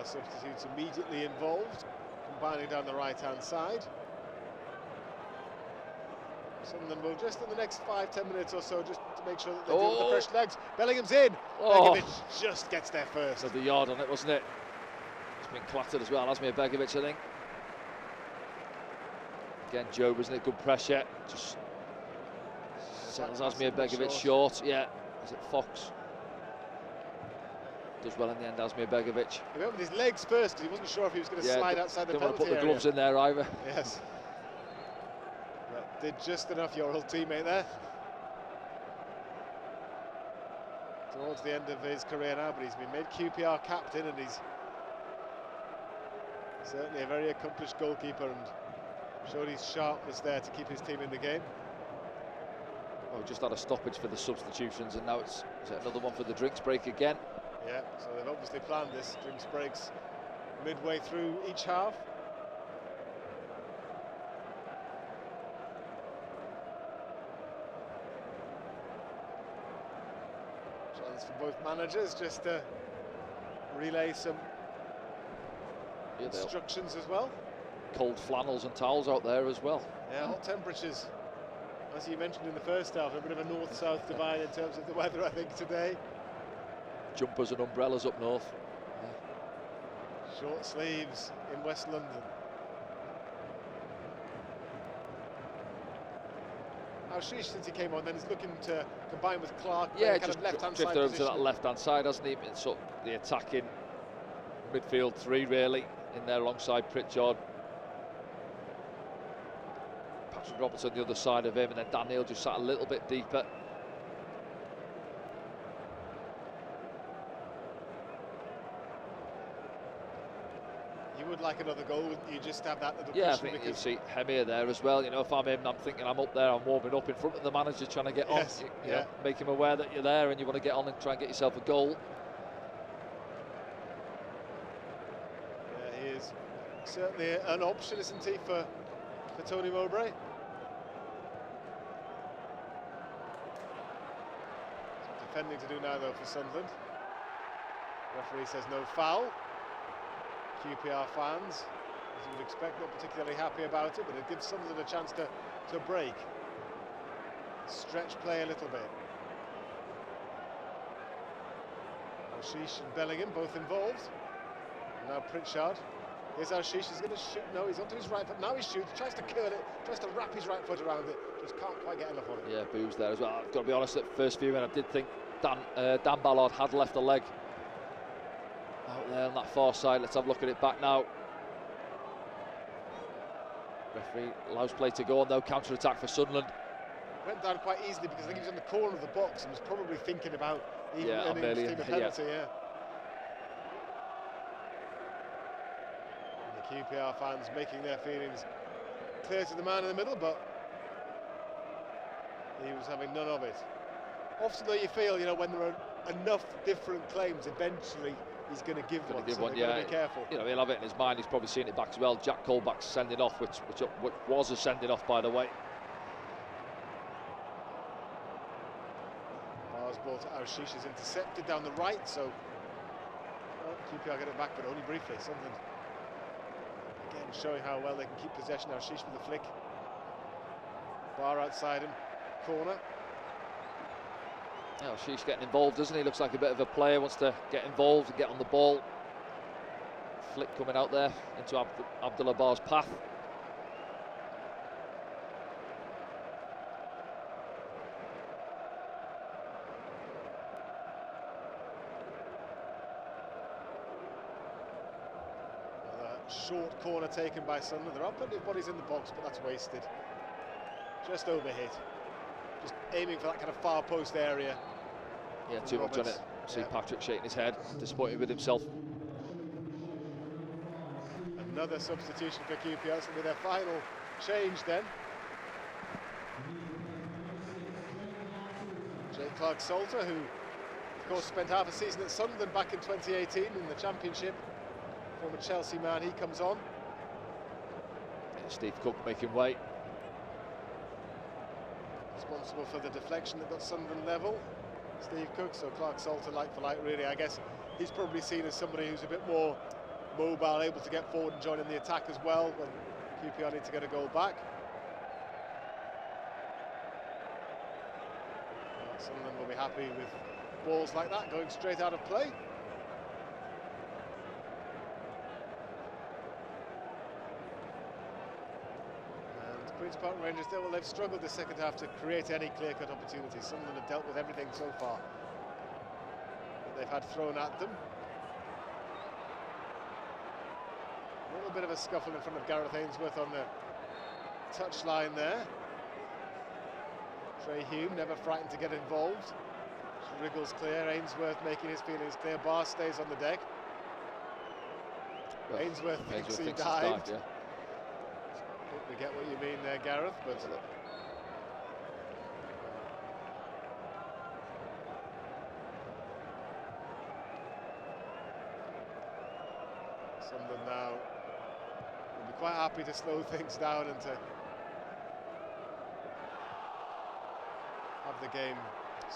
Substitutes immediately involved, combining down the right-hand side. Sunderland will just in the next 5-10 minutes or so just to make sure that they do with the fresh legs. Bellingham's in. Begovic just gets there first. Another yard on it, wasn't it? It's been clattered as well. Asmir Begovic, I think. Again, Job, isn't it? Good pressure. Just settles Asmir Begovic short. Yeah, is it Fox? Does well in the end, Asmir Begovic. He went with his legs first because he wasn't sure if he was going to slide outside the penalty area. Don't want to put the gloves in there either. Yes. But did just enough, your old teammate there. Towards the end of his career now, but he's been made QPR captain, and he's certainly a very accomplished goalkeeper, and showed his sharpness there to keep his team in the game. Well, just had a stoppage for the substitutions, and now is it another one for the drinks break again? Yeah, so they've obviously planned this. Drinks breaks midway through each half. Chance for both managers just to relay some instructions as well. Cold flannels and towels out there as well. Yeah, hot temperatures. As you mentioned in the first half, a bit of a north-south divide in terms of the weather, I think, today. Jumpers and umbrellas up north. Yeah. Short sleeves in West London. Al-Shish, since he came on, then is looking to combine with Clark. Yeah, kind just of left-hand drifted side over position. to that left-hand side, hasn't he? It's sort of the attacking midfield three, really, in there alongside Pritchard. Patrick Roberts on the other side of him, and then Daniel just sat a little bit deeper. You would like another goal, wouldn't you? Just have that little Yeah, I think you see Hemir there as well. You know, if I'm him, I'm thinking I'm up there, I'm warming up in front of the manager, trying to get on. You know, make him aware that you're there and you want to get on and try and get yourself a goal. Yeah, he is certainly an option, isn't he, for Tony Mowbray? Some defending to do now, though, for Sunderland. Referee says no foul. QPR fans, as you would expect, not particularly happy about it, but it gives Sunderland a chance to break, stretch play a little bit. Al-Shish and Bellingham both involved. And now Pritchard. Here's Al-Shish, he's going to shoot. No, he's onto his right foot. Now he shoots, tries to curl it, tries to wrap his right foot around it, just can't quite get enough on it. Yeah, Boo's there as well. I've got to be honest, at first view, and I did think Dan Ballard had left a leg out there on that far side. Let's have a look at it back now. Referee allows play to go on, though. Counter attack for Sunderland. Went down quite easily because I think he was in the corner of the box and was probably thinking about even earning his team a penalty. Yeah. And the QPR fans making their feelings clear to the man in the middle, but he was having none of it. Often, though, you feel, you know, when there are enough different claims, eventually he's going to give one. So they've got to be careful. You know, he'll have it in his mind. He's probably seen it back as well. Jack Colback's sending off, which was a sending off, by the way. Bar's ball to Al-Shish is intercepted down the right, so QPR get it back, but only briefly. Sunderland again showing how well they can keep possession. Al-Shish with the flick. Bar outside him, corner. Yeah, Al-Shish getting involved, doesn't he? Looks like a bit of a player, wants to get involved and get on the ball. Flick coming out there into Abdullah Bar's path. Short corner taken by Sunderland. There are plenty of bodies in the box, but that's wasted. Just overhit. Just aiming for that kind of far post area. Yeah, too much on it. See Patrick shaking his head, disappointed with himself. Another substitution for QPR. This will be their final change then. Jake Clark-Salter, who of course spent half a season at Sunderland back in 2018 in the Championship. Former Chelsea man, he comes on. Yeah, Steve Cook making way. Responsible for the deflection that got Sunderland level. Steve Cook, so Clark-Salter like for like, really. I guess he's probably seen as somebody who's a bit more mobile, able to get forward and join in the attack as well when QPR need to get a goal back. Sunderland will be happy with balls like that going straight out of play. Queen's Park Rangers, well, they've struggled this second half to create any clear-cut opportunities. Sunderland have dealt with everything so far that they've had thrown at them. A little bit of a scuffle in front of Gareth Ainsworth on the touchline there. Trey Hume never frightened to get involved. Wriggles clear, Ainsworth making his feelings clear. Barr stays on the deck. Well, Ainsworth thinks he dived. Yeah. We get what you mean there, Gareth, but Sunderland now will be quite happy to slow things down and to have the game.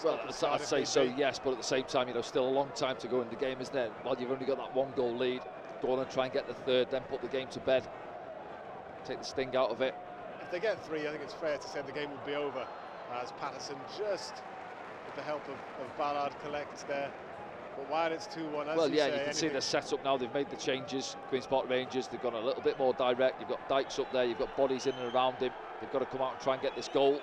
Well, I'd say so, yes, but at the same time, you know, still a long time to go in the game, isn't there? While you've only got that one goal lead, go on and try and get the third, then put the game to bed. Take the sting out of it. If they get three, I think it's fair to say the game would be over, as Patterson just, with the help of Ballard, collects there. But while it's 2-1, as well, you yeah, say, you can see the setup now. They've made the changes. Queen's Park Rangers, they've gone a little bit more direct. You've got Dykes up there. You've got bodies in and around him. They've got to come out and try and get this goal.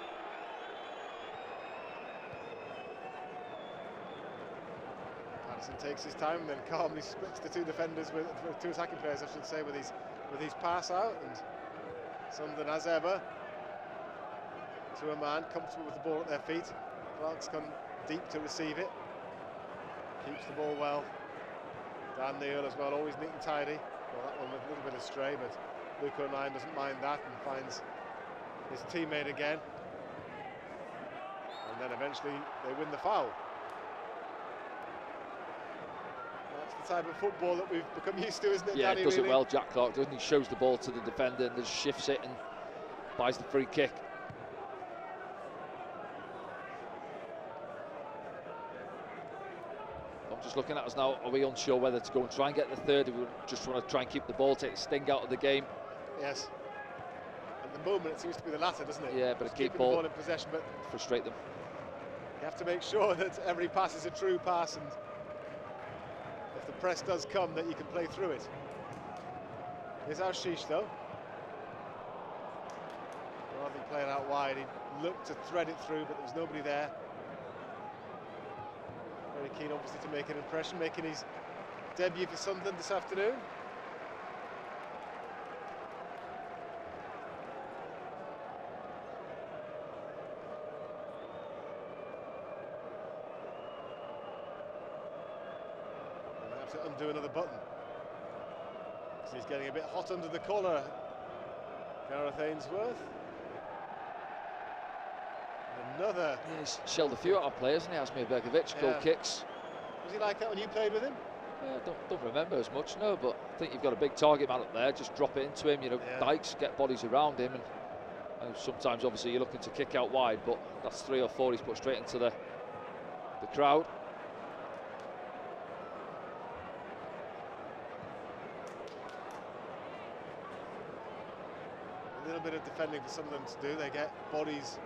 Johnson takes his time and then calmly splits the two defenders with two attacking players, I should say, with his pass out, and Sunderland, as ever, to a man, comfortable with the ball at their feet. Clark's gone deep to receive it. Keeps the ball well. Dan Neal as well, always neat and tidy. Well, that one with a little bit astray, but Luke O'Nien doesn't mind that and finds his teammate again. And then eventually they win the foul. That's the type of football that we've become used to, isn't it, Yeah, Danny, it does really? it well, Jack Clark, doesn't he? Shows the ball to the defender and just shifts it and buys the free kick. I'm just looking at us now. Are we unsure whether to go and try and get the third? We just want to try and keep the ball, take the sting out of the game. Yes. At the moment, it seems to be the latter, doesn't it? Yeah, but just keep keeping ball the ball in possession, but frustrate them. you have to make sure that every pass is a true pass, and if the press does come, that you can play through it. Here's Ashish, though. Rather than play it out wide, he looked to thread it through, but there was nobody there. Very keen, obviously, to make an impression, making his debut for Sunderland this afternoon. And I have to undo another button, because he's getting a bit hot under the collar, Gareth Ainsworth. Another. Yeah, he's shelled a few out of players, hasn't he, Asmir Begovic, goal kicks. Was he like that when you played with him? Don't remember as much, no, but I think you've got a big target man up there, just drop it into him, you know, Dykes, get bodies around him, and sometimes obviously you're looking to kick out wide, but that's 3 or 4 he's put straight into the crowd. A little bit of defending for Sunderland to do. They get bodies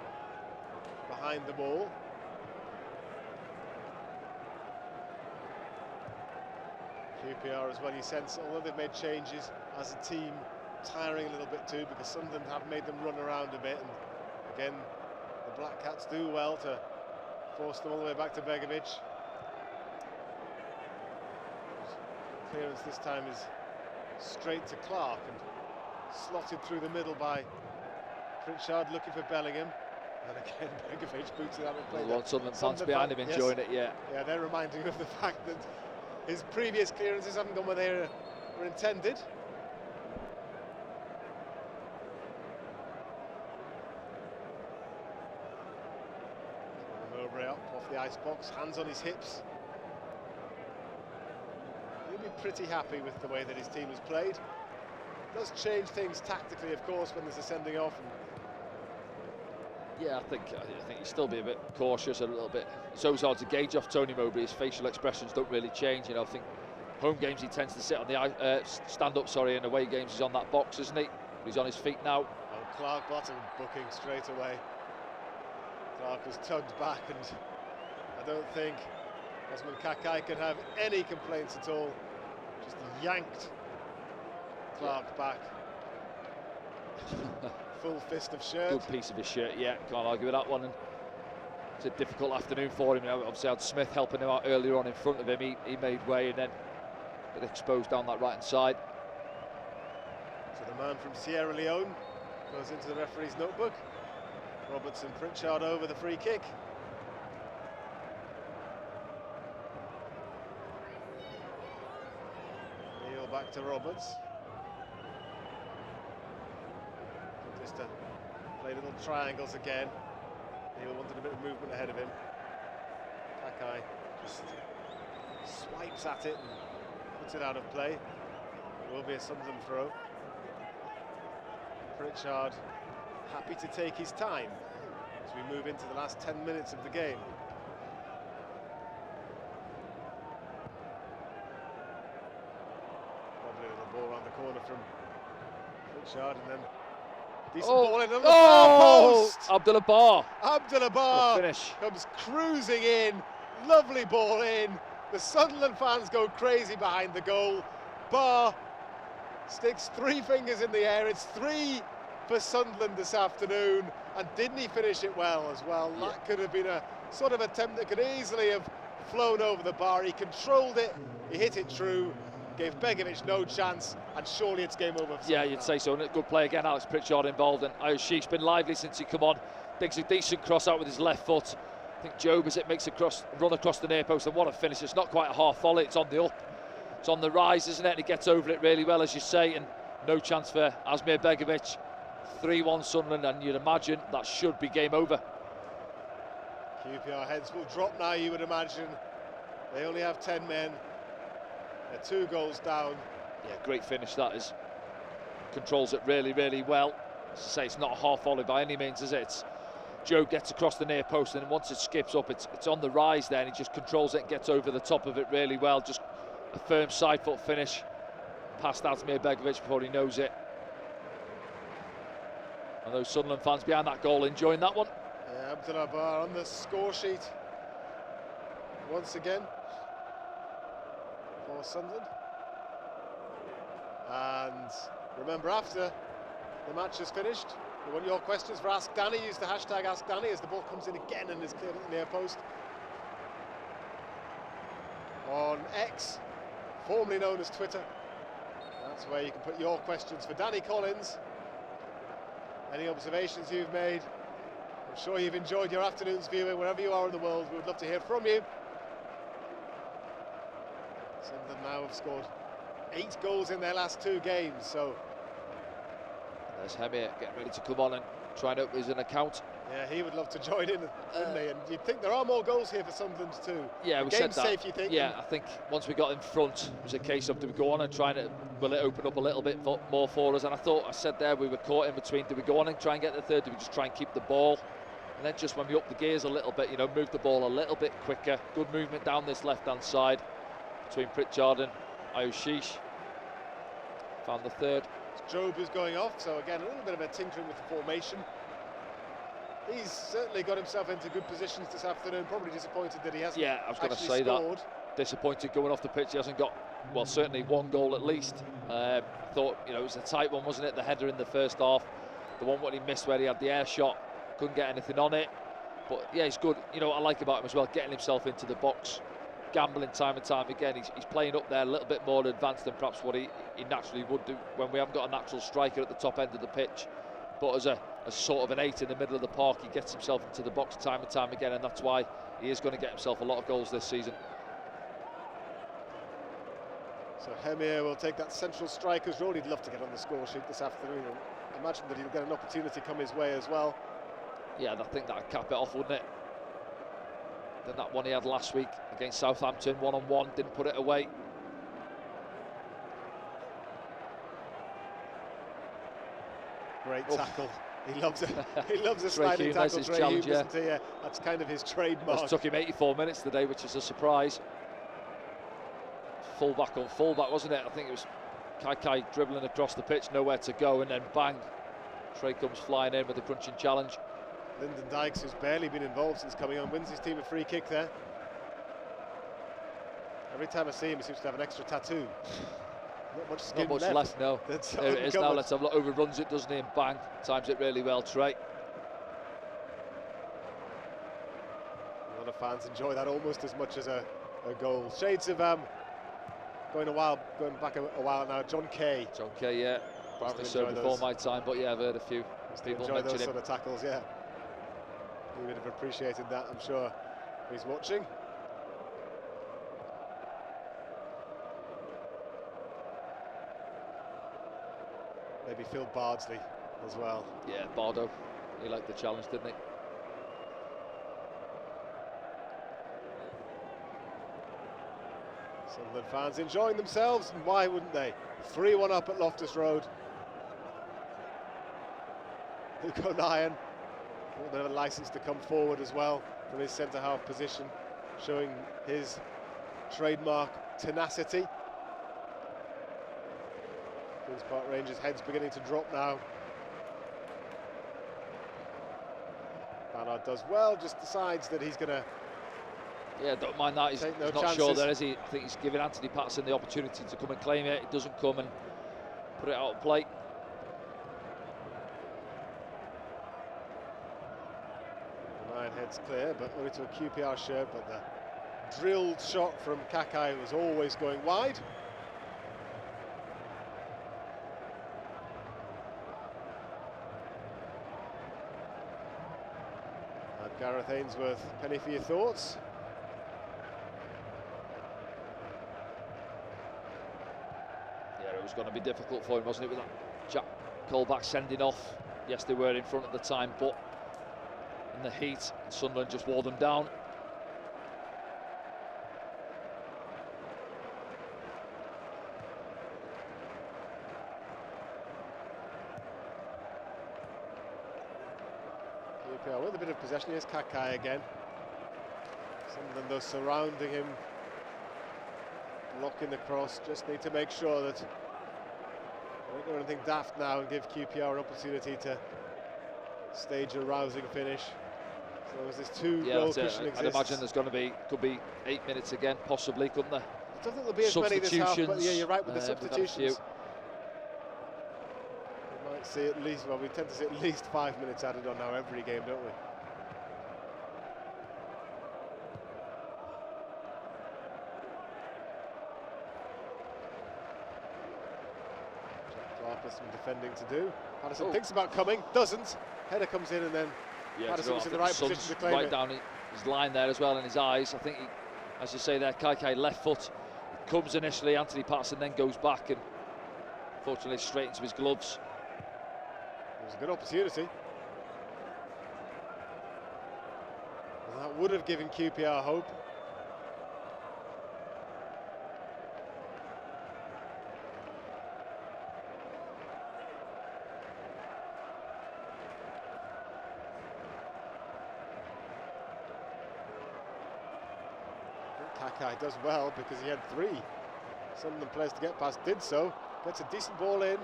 behind the ball. QPR as well, you sense, although they've made changes as a team, tiring a little bit too, because Sunderland have made them run around a bit, and again the Black Cats do well to force them all the way back to Begovic. Clearance this time is straight to Clark and slotted through the middle by Pritchard, looking for Bellingham. And again, Begovic boots it out of play. Well, Sunderland fans behind him enjoying it, yeah. Yeah, they're reminding of the fact that his previous clearances haven't gone where they were intended. Mowbray up off the icebox, hands on his hips. He'll be pretty happy with the way that his team has played. It does change things tactically, of course, when there's a sending off. Yeah, I think he'd still be a bit cautious, a little bit. It's always hard to gauge off Tony Mowbray. His facial expressions don't really change. You know, I think home games he tends to sit on the stand up. Sorry, and away games he's on that box, isn't he? But he's on his feet now. Oh, Clark bottom booking straight away. Clark was tugged back, and I don't think Osman Kakai can have any complaints at all. Just yanked Clark back. Full fist of shirt. Good piece of his shirt, yeah, can't argue with that one. And it's a difficult afternoon for him. You know, obviously had Smith helping him out earlier on in front of him. He made way and then got exposed down that right hand side. So the man from Sierra Leone goes into the referee's notebook. Robertson Pritchard over the free kick. Neal back to Roberts. Just to play little triangles again. Neal wanted a bit of movement ahead of him. Kakai just swipes at it and puts it out of play. It will be a Sunderland throw. Pritchard happy to take his time as we move into the last 10 minutes of the game. Lovely little ball around the corner from Pritchard, and then decent ball in on the far post. Abdullah Bar. Abdullah Bar finish. Comes cruising in. Lovely ball in. The Sunderland fans go crazy behind the goal. Bar sticks 3 fingers in the air. It's 3 for Sunderland this afternoon, and didn't he finish it well as well? Yeah. That could have been a sort of attempt that could easily have flown over the bar. He controlled it, he hit it true, gave Begovic no chance, and surely it's game over. Yeah, you'd say so. And a good play again, Alex Pritchard involved, and Ayoshi's been lively since he come on. Digs a decent cross out with his left foot. I think Job, as it makes a run across the near post, and what a finish. It's not quite a half volley, it's on the up. It's on the rise, isn't it? And he gets over it really well, as you say, and no chance for Asmir Begovic. 3-1 Sunderland, and you'd imagine that should be game over. QPR heads will drop now, you would imagine. They only have 10 men. They're 2 goals down. Yeah, great finish that is. Controls it really, really well. As I say, it's not a half volley by any means, is it? It's Joe gets across the near post, and once it skips up, it's on the rise there, and he just controls it and gets over the top of it really well. Just a firm side foot finish past Asmir Begovic before he knows it. And those Sunderland fans behind that goal enjoying that one. Yeah, Abdullah Bar on the score sheet once again for Sunderland. And remember, after the match is finished, you want your questions for Ask Danny. Use the hashtag Ask Danny as the ball comes in again and is cleared at the near post. On X, formerly known as Twitter. That's where you can put your questions for Danny Collins. Any observations you've made. I'm sure you've enjoyed your afternoon's viewing wherever you are in the world. We would love to hear from you. Sunderland now have scored 8 goals in their last 2 games, so... There's Hemir getting ready to come on and try and open his own account. Yeah, he would love to join in, wouldn't he? And you'd think there are more goals here for Sunderland too. Yeah, we said that. Safe, you think? Yeah, I think once we got in front, it was a case of do we go on and try and will it open up a little bit more for us? And I said there we were caught in between. Do we go on and try and get the third? Do we just try and keep the ball? And then just when we up the gears a little bit, you know, move the ball a little bit quicker. Good movement down this left-hand side between Pritchard and Ayoshish. Found the third. It's Job who's going off, so again a little bit of a tinkering with the formation. He's certainly got himself into good positions this afternoon. Probably disappointed that he hasn't. Yeah, I was going to say scored. That. Disappointed going off the pitch. He hasn't got, well, certainly 1 goal at least. Thought, you know, it was a tight one, wasn't it? The header in the first half, the one what he missed where he had the air shot, couldn't get anything on it. But yeah, he's good. You know what I like about him as well, getting himself into the box, gambling time and time again. He's playing up there a little bit more advanced than perhaps what he naturally would do when we haven't got a natural striker at the top end of the pitch. But as sort of an 8 in the middle of the park, he gets himself into the box time and time again, and that's why he is going to get himself a lot of goals this season. So Hemir will take that central striker's role. He'd love to get on the score sheet this afternoon. I imagine that he'll get an opportunity come his way as well. Yeah, I think that'd cap it off, wouldn't it? Then that one he had last week against Southampton, 1-on-1, didn't put it away. Great tackle. He loves it. He loves a sliding tackle. Trey Hughes, doesn't he? Yeah, that's kind of his trademark. It took him 84 minutes today, which is a surprise. Fullback on fullback, wasn't it? I think it was Kai dribbling across the pitch, nowhere to go, and then bang, Trey comes flying in with a crunching challenge. Lyndon Dykes, who's barely been involved since coming on, wins his team a free kick there. Every time I see him, he seems to have an extra tattoo. Not much skin left, no. There it is now, let's have a look. Overruns it, doesn't he, and bang, times it really well, Trey. A lot of fans enjoy that almost as much as a goal. Shades of going back a while now. John Kay. John Kay, yeah. Apparently so before my time, but yeah, I've heard a few people enjoy mention those him. sort of tackles, yeah. He would have appreciated that, I'm sure. He's watching. Maybe Phil Bardsley as well. Yeah, Bardo. He liked the challenge, didn't he? Sunderland fans enjoying themselves, and why wouldn't they? 3-1 up at Loftus Road. Luke O'Nien, a little bit of a licence to come forward as well from his centre-half position, showing his trademark tenacity. Queen's Park Rangers' heads beginning to drop now. Ballard does well, just decides that he's going to... Yeah, don't mind that. He's no not chances. sure there, is he? I think he's giving Anthony Patterson the opportunity to come and claim it. It doesn't come and put it out of play. O'Nien heads clear, but only to a QPR shirt, but the drilled shot from Kakai was always going wide. And Gareth Ainsworth, penny for your thoughts. Yeah, it was going to be difficult for him, wasn't it, with that Jack Colback sending off. Yes, they were in front at the time, but in the heat, Sunderland just wore them down. QPR with a bit of possession. Here's Kakai again. Sunderland though surrounding him, blocking the cross. Just need to make sure that I don't do anything daft now and give QPR an opportunity to stage a rousing finish. So as this two-goal cushion exists. I'd imagine there's going to be, could be 8 minutes again, possibly, couldn't there? I don't think there'll be as many this half, but yeah, you're right with the substitutions. We might see at least, well, we tend to see at least 5 minutes added on now every game, don't we? Clark has some defending to do. Patterson thinks about coming, doesn't. Header comes in and then Patterson was in the right position to claim right it. Down his line there as well in his eyes. I think, as you say there, Kakai left foot comes initially, Anthony Patterson then goes back and fortunately straight into his gloves. It was a good opportunity. And that would have given QPR hope. Kakai does well because he had 3 Sunderland players to get past, did so, gets a decent ball in.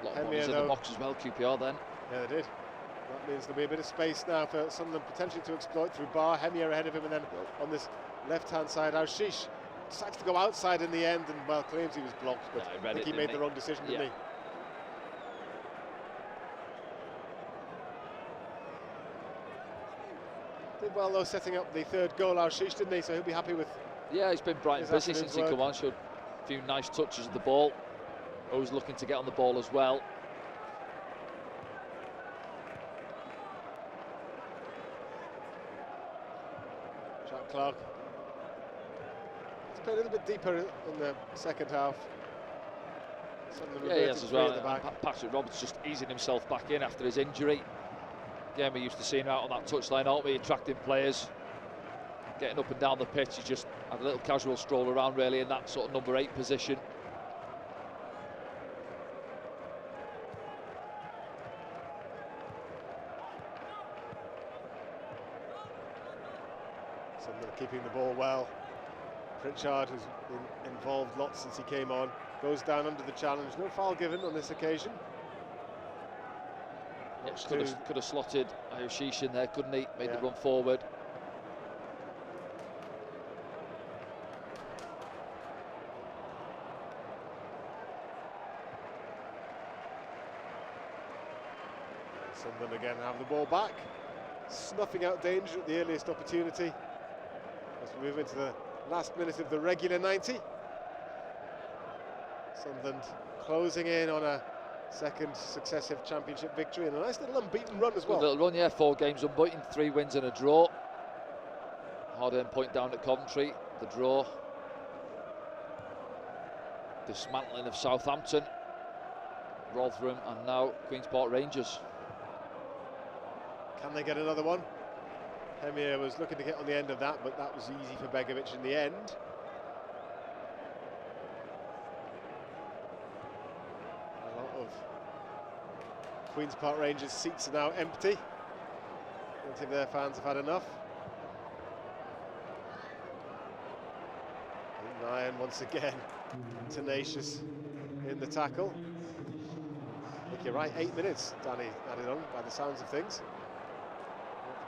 A lot of bodies in the box as well, QPR then. Yeah, they did. That means there'll be a bit of space now for Sunderland potentially to exploit through Barr. Hemier ahead of him, and then on this left-hand side, Aushish decides to go outside in the end, and well, claims he was blocked, but I think he made the wrong decision, didn't he? Did well though setting up the 3rd goal, Aushish, didn't he? So he'll be happy with. Yeah, he's been bright and busy since he came on. Showed a few nice touches of the ball. Always looking to get on the ball as well. Jack Clark. He's played a little bit deeper in the second half. Yeah, yes, as well. And Patrick Roberts just easing himself back in after his injury. Again, we're used to seeing him out on that touchline, aren't we? Attracting players, getting up and down the pitch. He just had a little casual stroll around, really, in that sort of number 8 position. Sunderland keeping the ball well. Pritchard, who's been involved lots since he came on, goes down under the challenge. No foul given on this occasion. Could have slotted Aushish in there, couldn't he? Made the run forward. Sunderland again have the ball back, snuffing out danger at the earliest opportunity as we move into the last minute of the regular 90. Sunderland closing in on a 2nd successive championship victory and a nice little unbeaten run as well. Good little run, yeah, 4 games unbeaten, 3 wins and a draw. Hard-earned point down at Coventry, the draw. Dismantling of Southampton, Rotherham and now Queen's Park Rangers. Can they get another one? Hemier was looking to get on the end of that, but that was easy for Begovic in the end. A lot of Queen's Park Rangers seats are now empty. I don't think their fans have had enough. And Ryan once again tenacious in the tackle. I think you're right, 8 minutes, Danny added on by the sounds of things.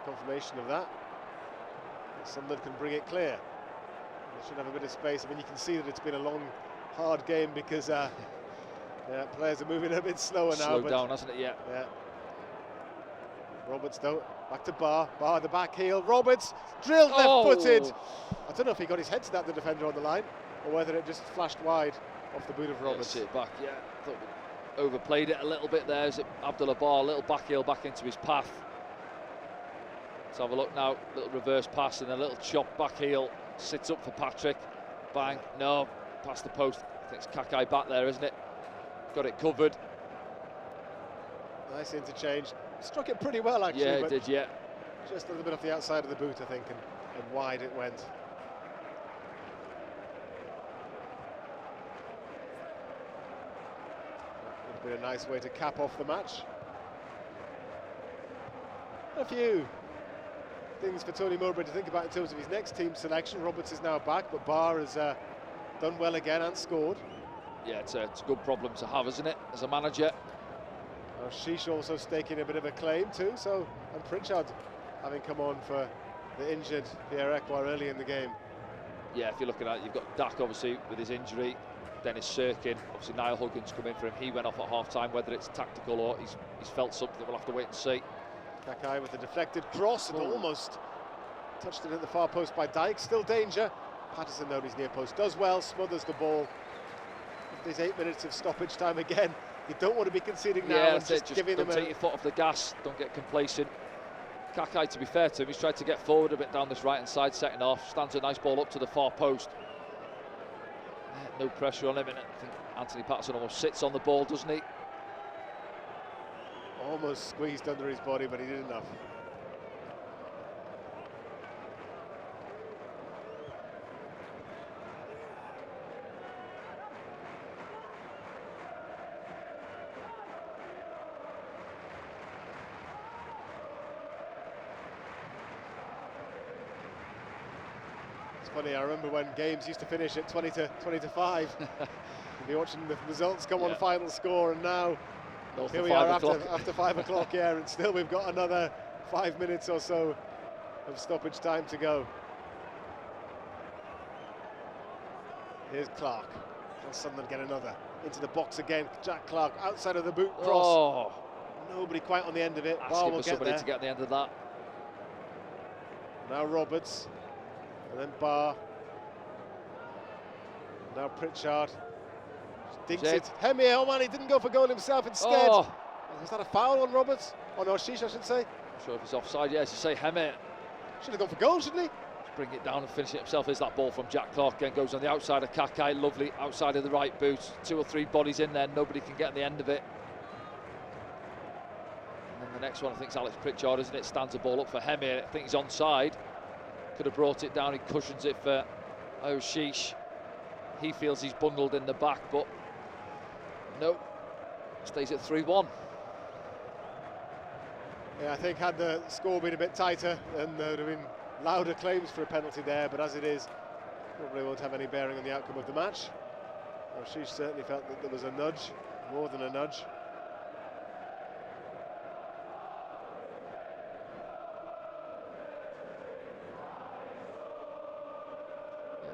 Confirmation of that. Sunderland can bring it clear. They should have a bit of space. I mean, you can see that it's been a long, hard game because players are moving a bit slower now. Slowed down, hasn't it? Yeah. Roberts though, back to Barr, the back heel, Roberts, drilled left-footed. I don't know if he got his head to that, the defender on the line, or whether it just flashed wide off the boot of Roberts. Yeah, sit back, yeah. Thought we overplayed it a little bit there. Is it Abdullah Barr, a little back heel back into his path. Let's have a look now, little reverse pass and a little chop back heel, sits up for Patrick, bang, no, past the post. I think it's Kakai back there, isn't it? Got it covered. Nice interchange. Struck it pretty well, actually. Yeah, it did, yeah. Just a little bit off the outside of the boot, I think, and wide it went. Would have been a nice way to cap off the match. A few things for Tony Mowbray to think about in terms of his next team selection. Roberts is now back, but Barr has done well again and scored. Yeah, it's a good problem to have, isn't it, as a manager? Sheesh also staking a bit of a claim too, and Pritchard having come on for the injured Pierre Ekwar early in the game. Yeah, if you're looking at it, you've got Dak obviously with his injury, Dennis Sirkin, obviously Niall Huggins come in for him. He went off at half-time, whether it's tactical or he's felt something, we'll have to wait and see. Kakai with a deflected cross and almost touched it at the far post by Dyke. Still danger. Patterson, though, his near post does well, smothers the ball. There's 8 minutes of stoppage time again. You don't want to be conceding now, yeah, and just giving them don't take your foot off the gas, don't get complacent. Kakai, to be fair to him, he's tried to get forward a bit down this right-hand side, second half, stands a nice ball up to the far post. No pressure on him, and I think Anthony Patterson almost sits on the ball, doesn't he? Almost squeezed under his body, but he did enough. Funny, I remember when games used to finish at 20 to 5. You'd be watching the results come on final score, and now here we are after 5 o'clock, yeah, and still we've got another 5 minutes or so of stoppage time to go. Here's Clark. Can Sunderland get another? Into the box again. Jack Clark outside of the boot cross. Oh. Nobody quite on the end of it. Asking for somebody to get on the end of that. Now Roberts. And then Barr. Now Pritchard. Dinks it. Hemir, oh man, he didn't go for goal himself instead. Oh. Was that a foul on Roberts? Oh no, Sheesh, I should say. I'm sure if he's offside, yes, you say Hemir. Should have gone for goal, shouldn't he? Just bring it down and finish it himself. Is that ball from Jack Clark again, goes on the outside of Kakai, lovely, outside of the right boot. 2 or 3 bodies in there, nobody can get on the end of it. And then the next one, I think, is Alex Pritchard, isn't it? Stands the ball up for Hemir. I think he's onside. Could have brought it down, he cushions it for Sheesh. He feels he's bundled in the back, but no, stays at 3-1. Yeah, I think had the score been a bit tighter, then there would have been louder claims for a penalty there, but as it is, probably won't have any bearing on the outcome of the match. Sheesh certainly felt that there was a nudge, more than a nudge.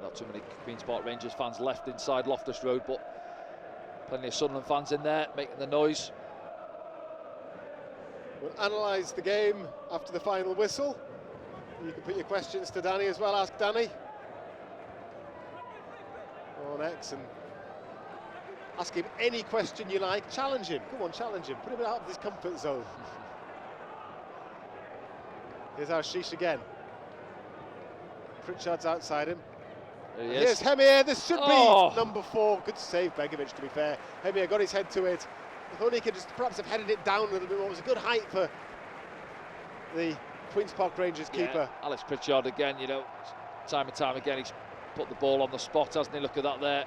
Not too many Queen's Park Rangers fans left inside Loftus Road, but plenty of Sunderland fans in there making the noise. We'll analyse the game after the final whistle. You can put your questions to Danny as well. Ask Danny on X and ask him any question you like. Challenge him. Come on, challenge him. Put him out of his comfort zone. Here's our Sheesh again. Pritchard's outside him. Here's Hemir, this should be number 4. Good save, Begovic, to be fair. Hemir got his head to it. I thought he could just perhaps have headed it down a little bit more. It was a good height for the Queen's Park Rangers keeper. Alex Pritchard again, you know, time and time again, he's put the ball on the spot, hasn't he? Look at that there.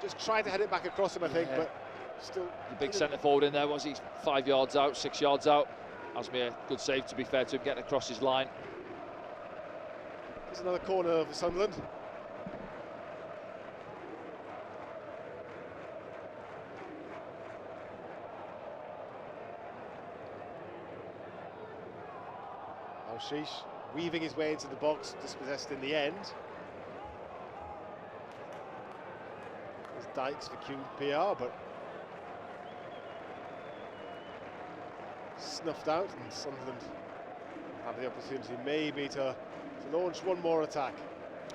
Just tried to head it back across him, I think, but still. The big centre forward in there, was he 5 yards out, 6 yards out? Asmir, good save, to be fair to him, getting across his line. There's another corner for Sunderland. Sheesh weaving his way into the box, dispossessed in the end. There's Dykes for QPR, but snuffed out, and Sunderland have the opportunity maybe to launch one more attack.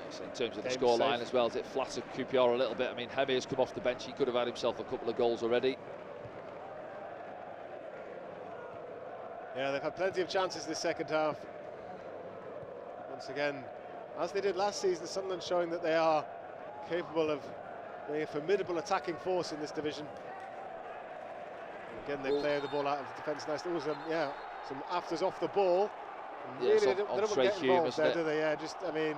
Yes, in terms of the scoreline as well, it flattered QPR a little bit. I mean, Hemi has come off the bench. He could have had himself a couple of goals already. Yeah, they've had plenty of chances this second half. Once again, as they did last season, Sunderland showing that they are capable of being a formidable attacking force in this division. And again, they play the ball out of the defence nice. There was some afters off the ball. And really, they don't get involved there, do they? Yeah, just, I mean,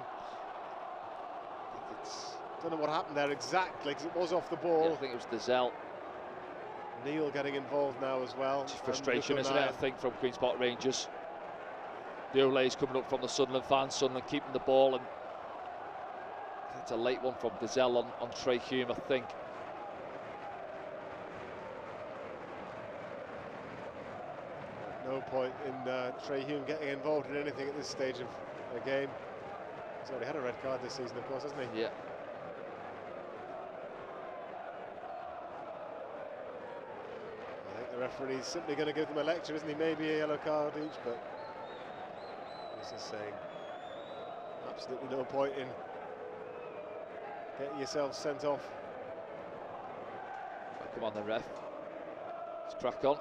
don't know what happened there exactly, because it was off the ball. Yeah, I think it was Dazelle. Neil getting involved now as well. Just frustration, isn't it, I think, from Queen's Park Rangers. The Ole's coming up from the Sunderland fans, Sunderland keeping the ball, and it's a late one from Dazelle on Trey Hume, I think. No point in Trey Hume getting involved in anything at this stage of the game. He's already had a red card this season, of course, hasn't he? Yeah. I think the referee's simply going to give them a lecture, isn't he? Maybe a yellow card each, but he's just saying absolutely no point in getting yourself sent off. Come on then, ref. Let's crack on.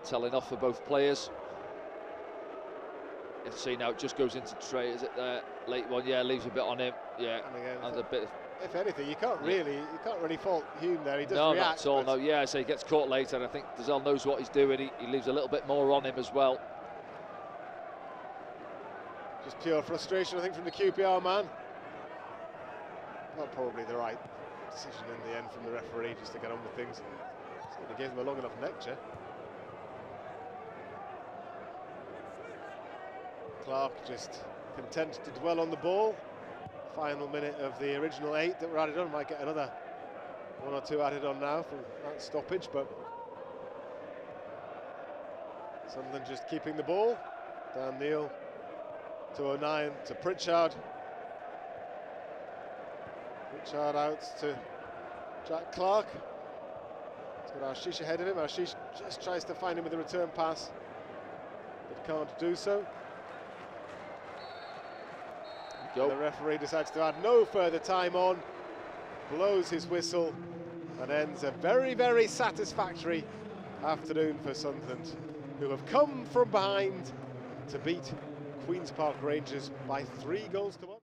Telling off for both players. You can see now it just goes into Trey, is it there? Late one, yeah, leaves a bit on him. Yeah, and again, and a bit. If anything, you can't really fault Hume there. He does react. No, react, not at all. No, yeah, so he gets caught later, and I think Dazelle knows what he's doing. He leaves a little bit more on him as well. Just pure frustration, I think, from the QPR man. Not probably the right decision in the end from the referee, just to get on with things. Certainly gave him a long enough lecture. Clark just content to dwell on the ball. Final minute of the original 8 that were added on. Might get another 1 or 2 added on now from that stoppage, but Sunderland just keeping the ball. Dan Neil to O'Nien to Pritchard. Pritchard out to Jack Clark. He's got Ashish ahead of him. Ashish just tries to find him with a return pass, but can't do so. The referee decides to add no further time on, blows his whistle, and ends a very, very satisfactory afternoon for Sunderland, who have come from behind to beat Queen's Park Rangers by 3 goals to 1.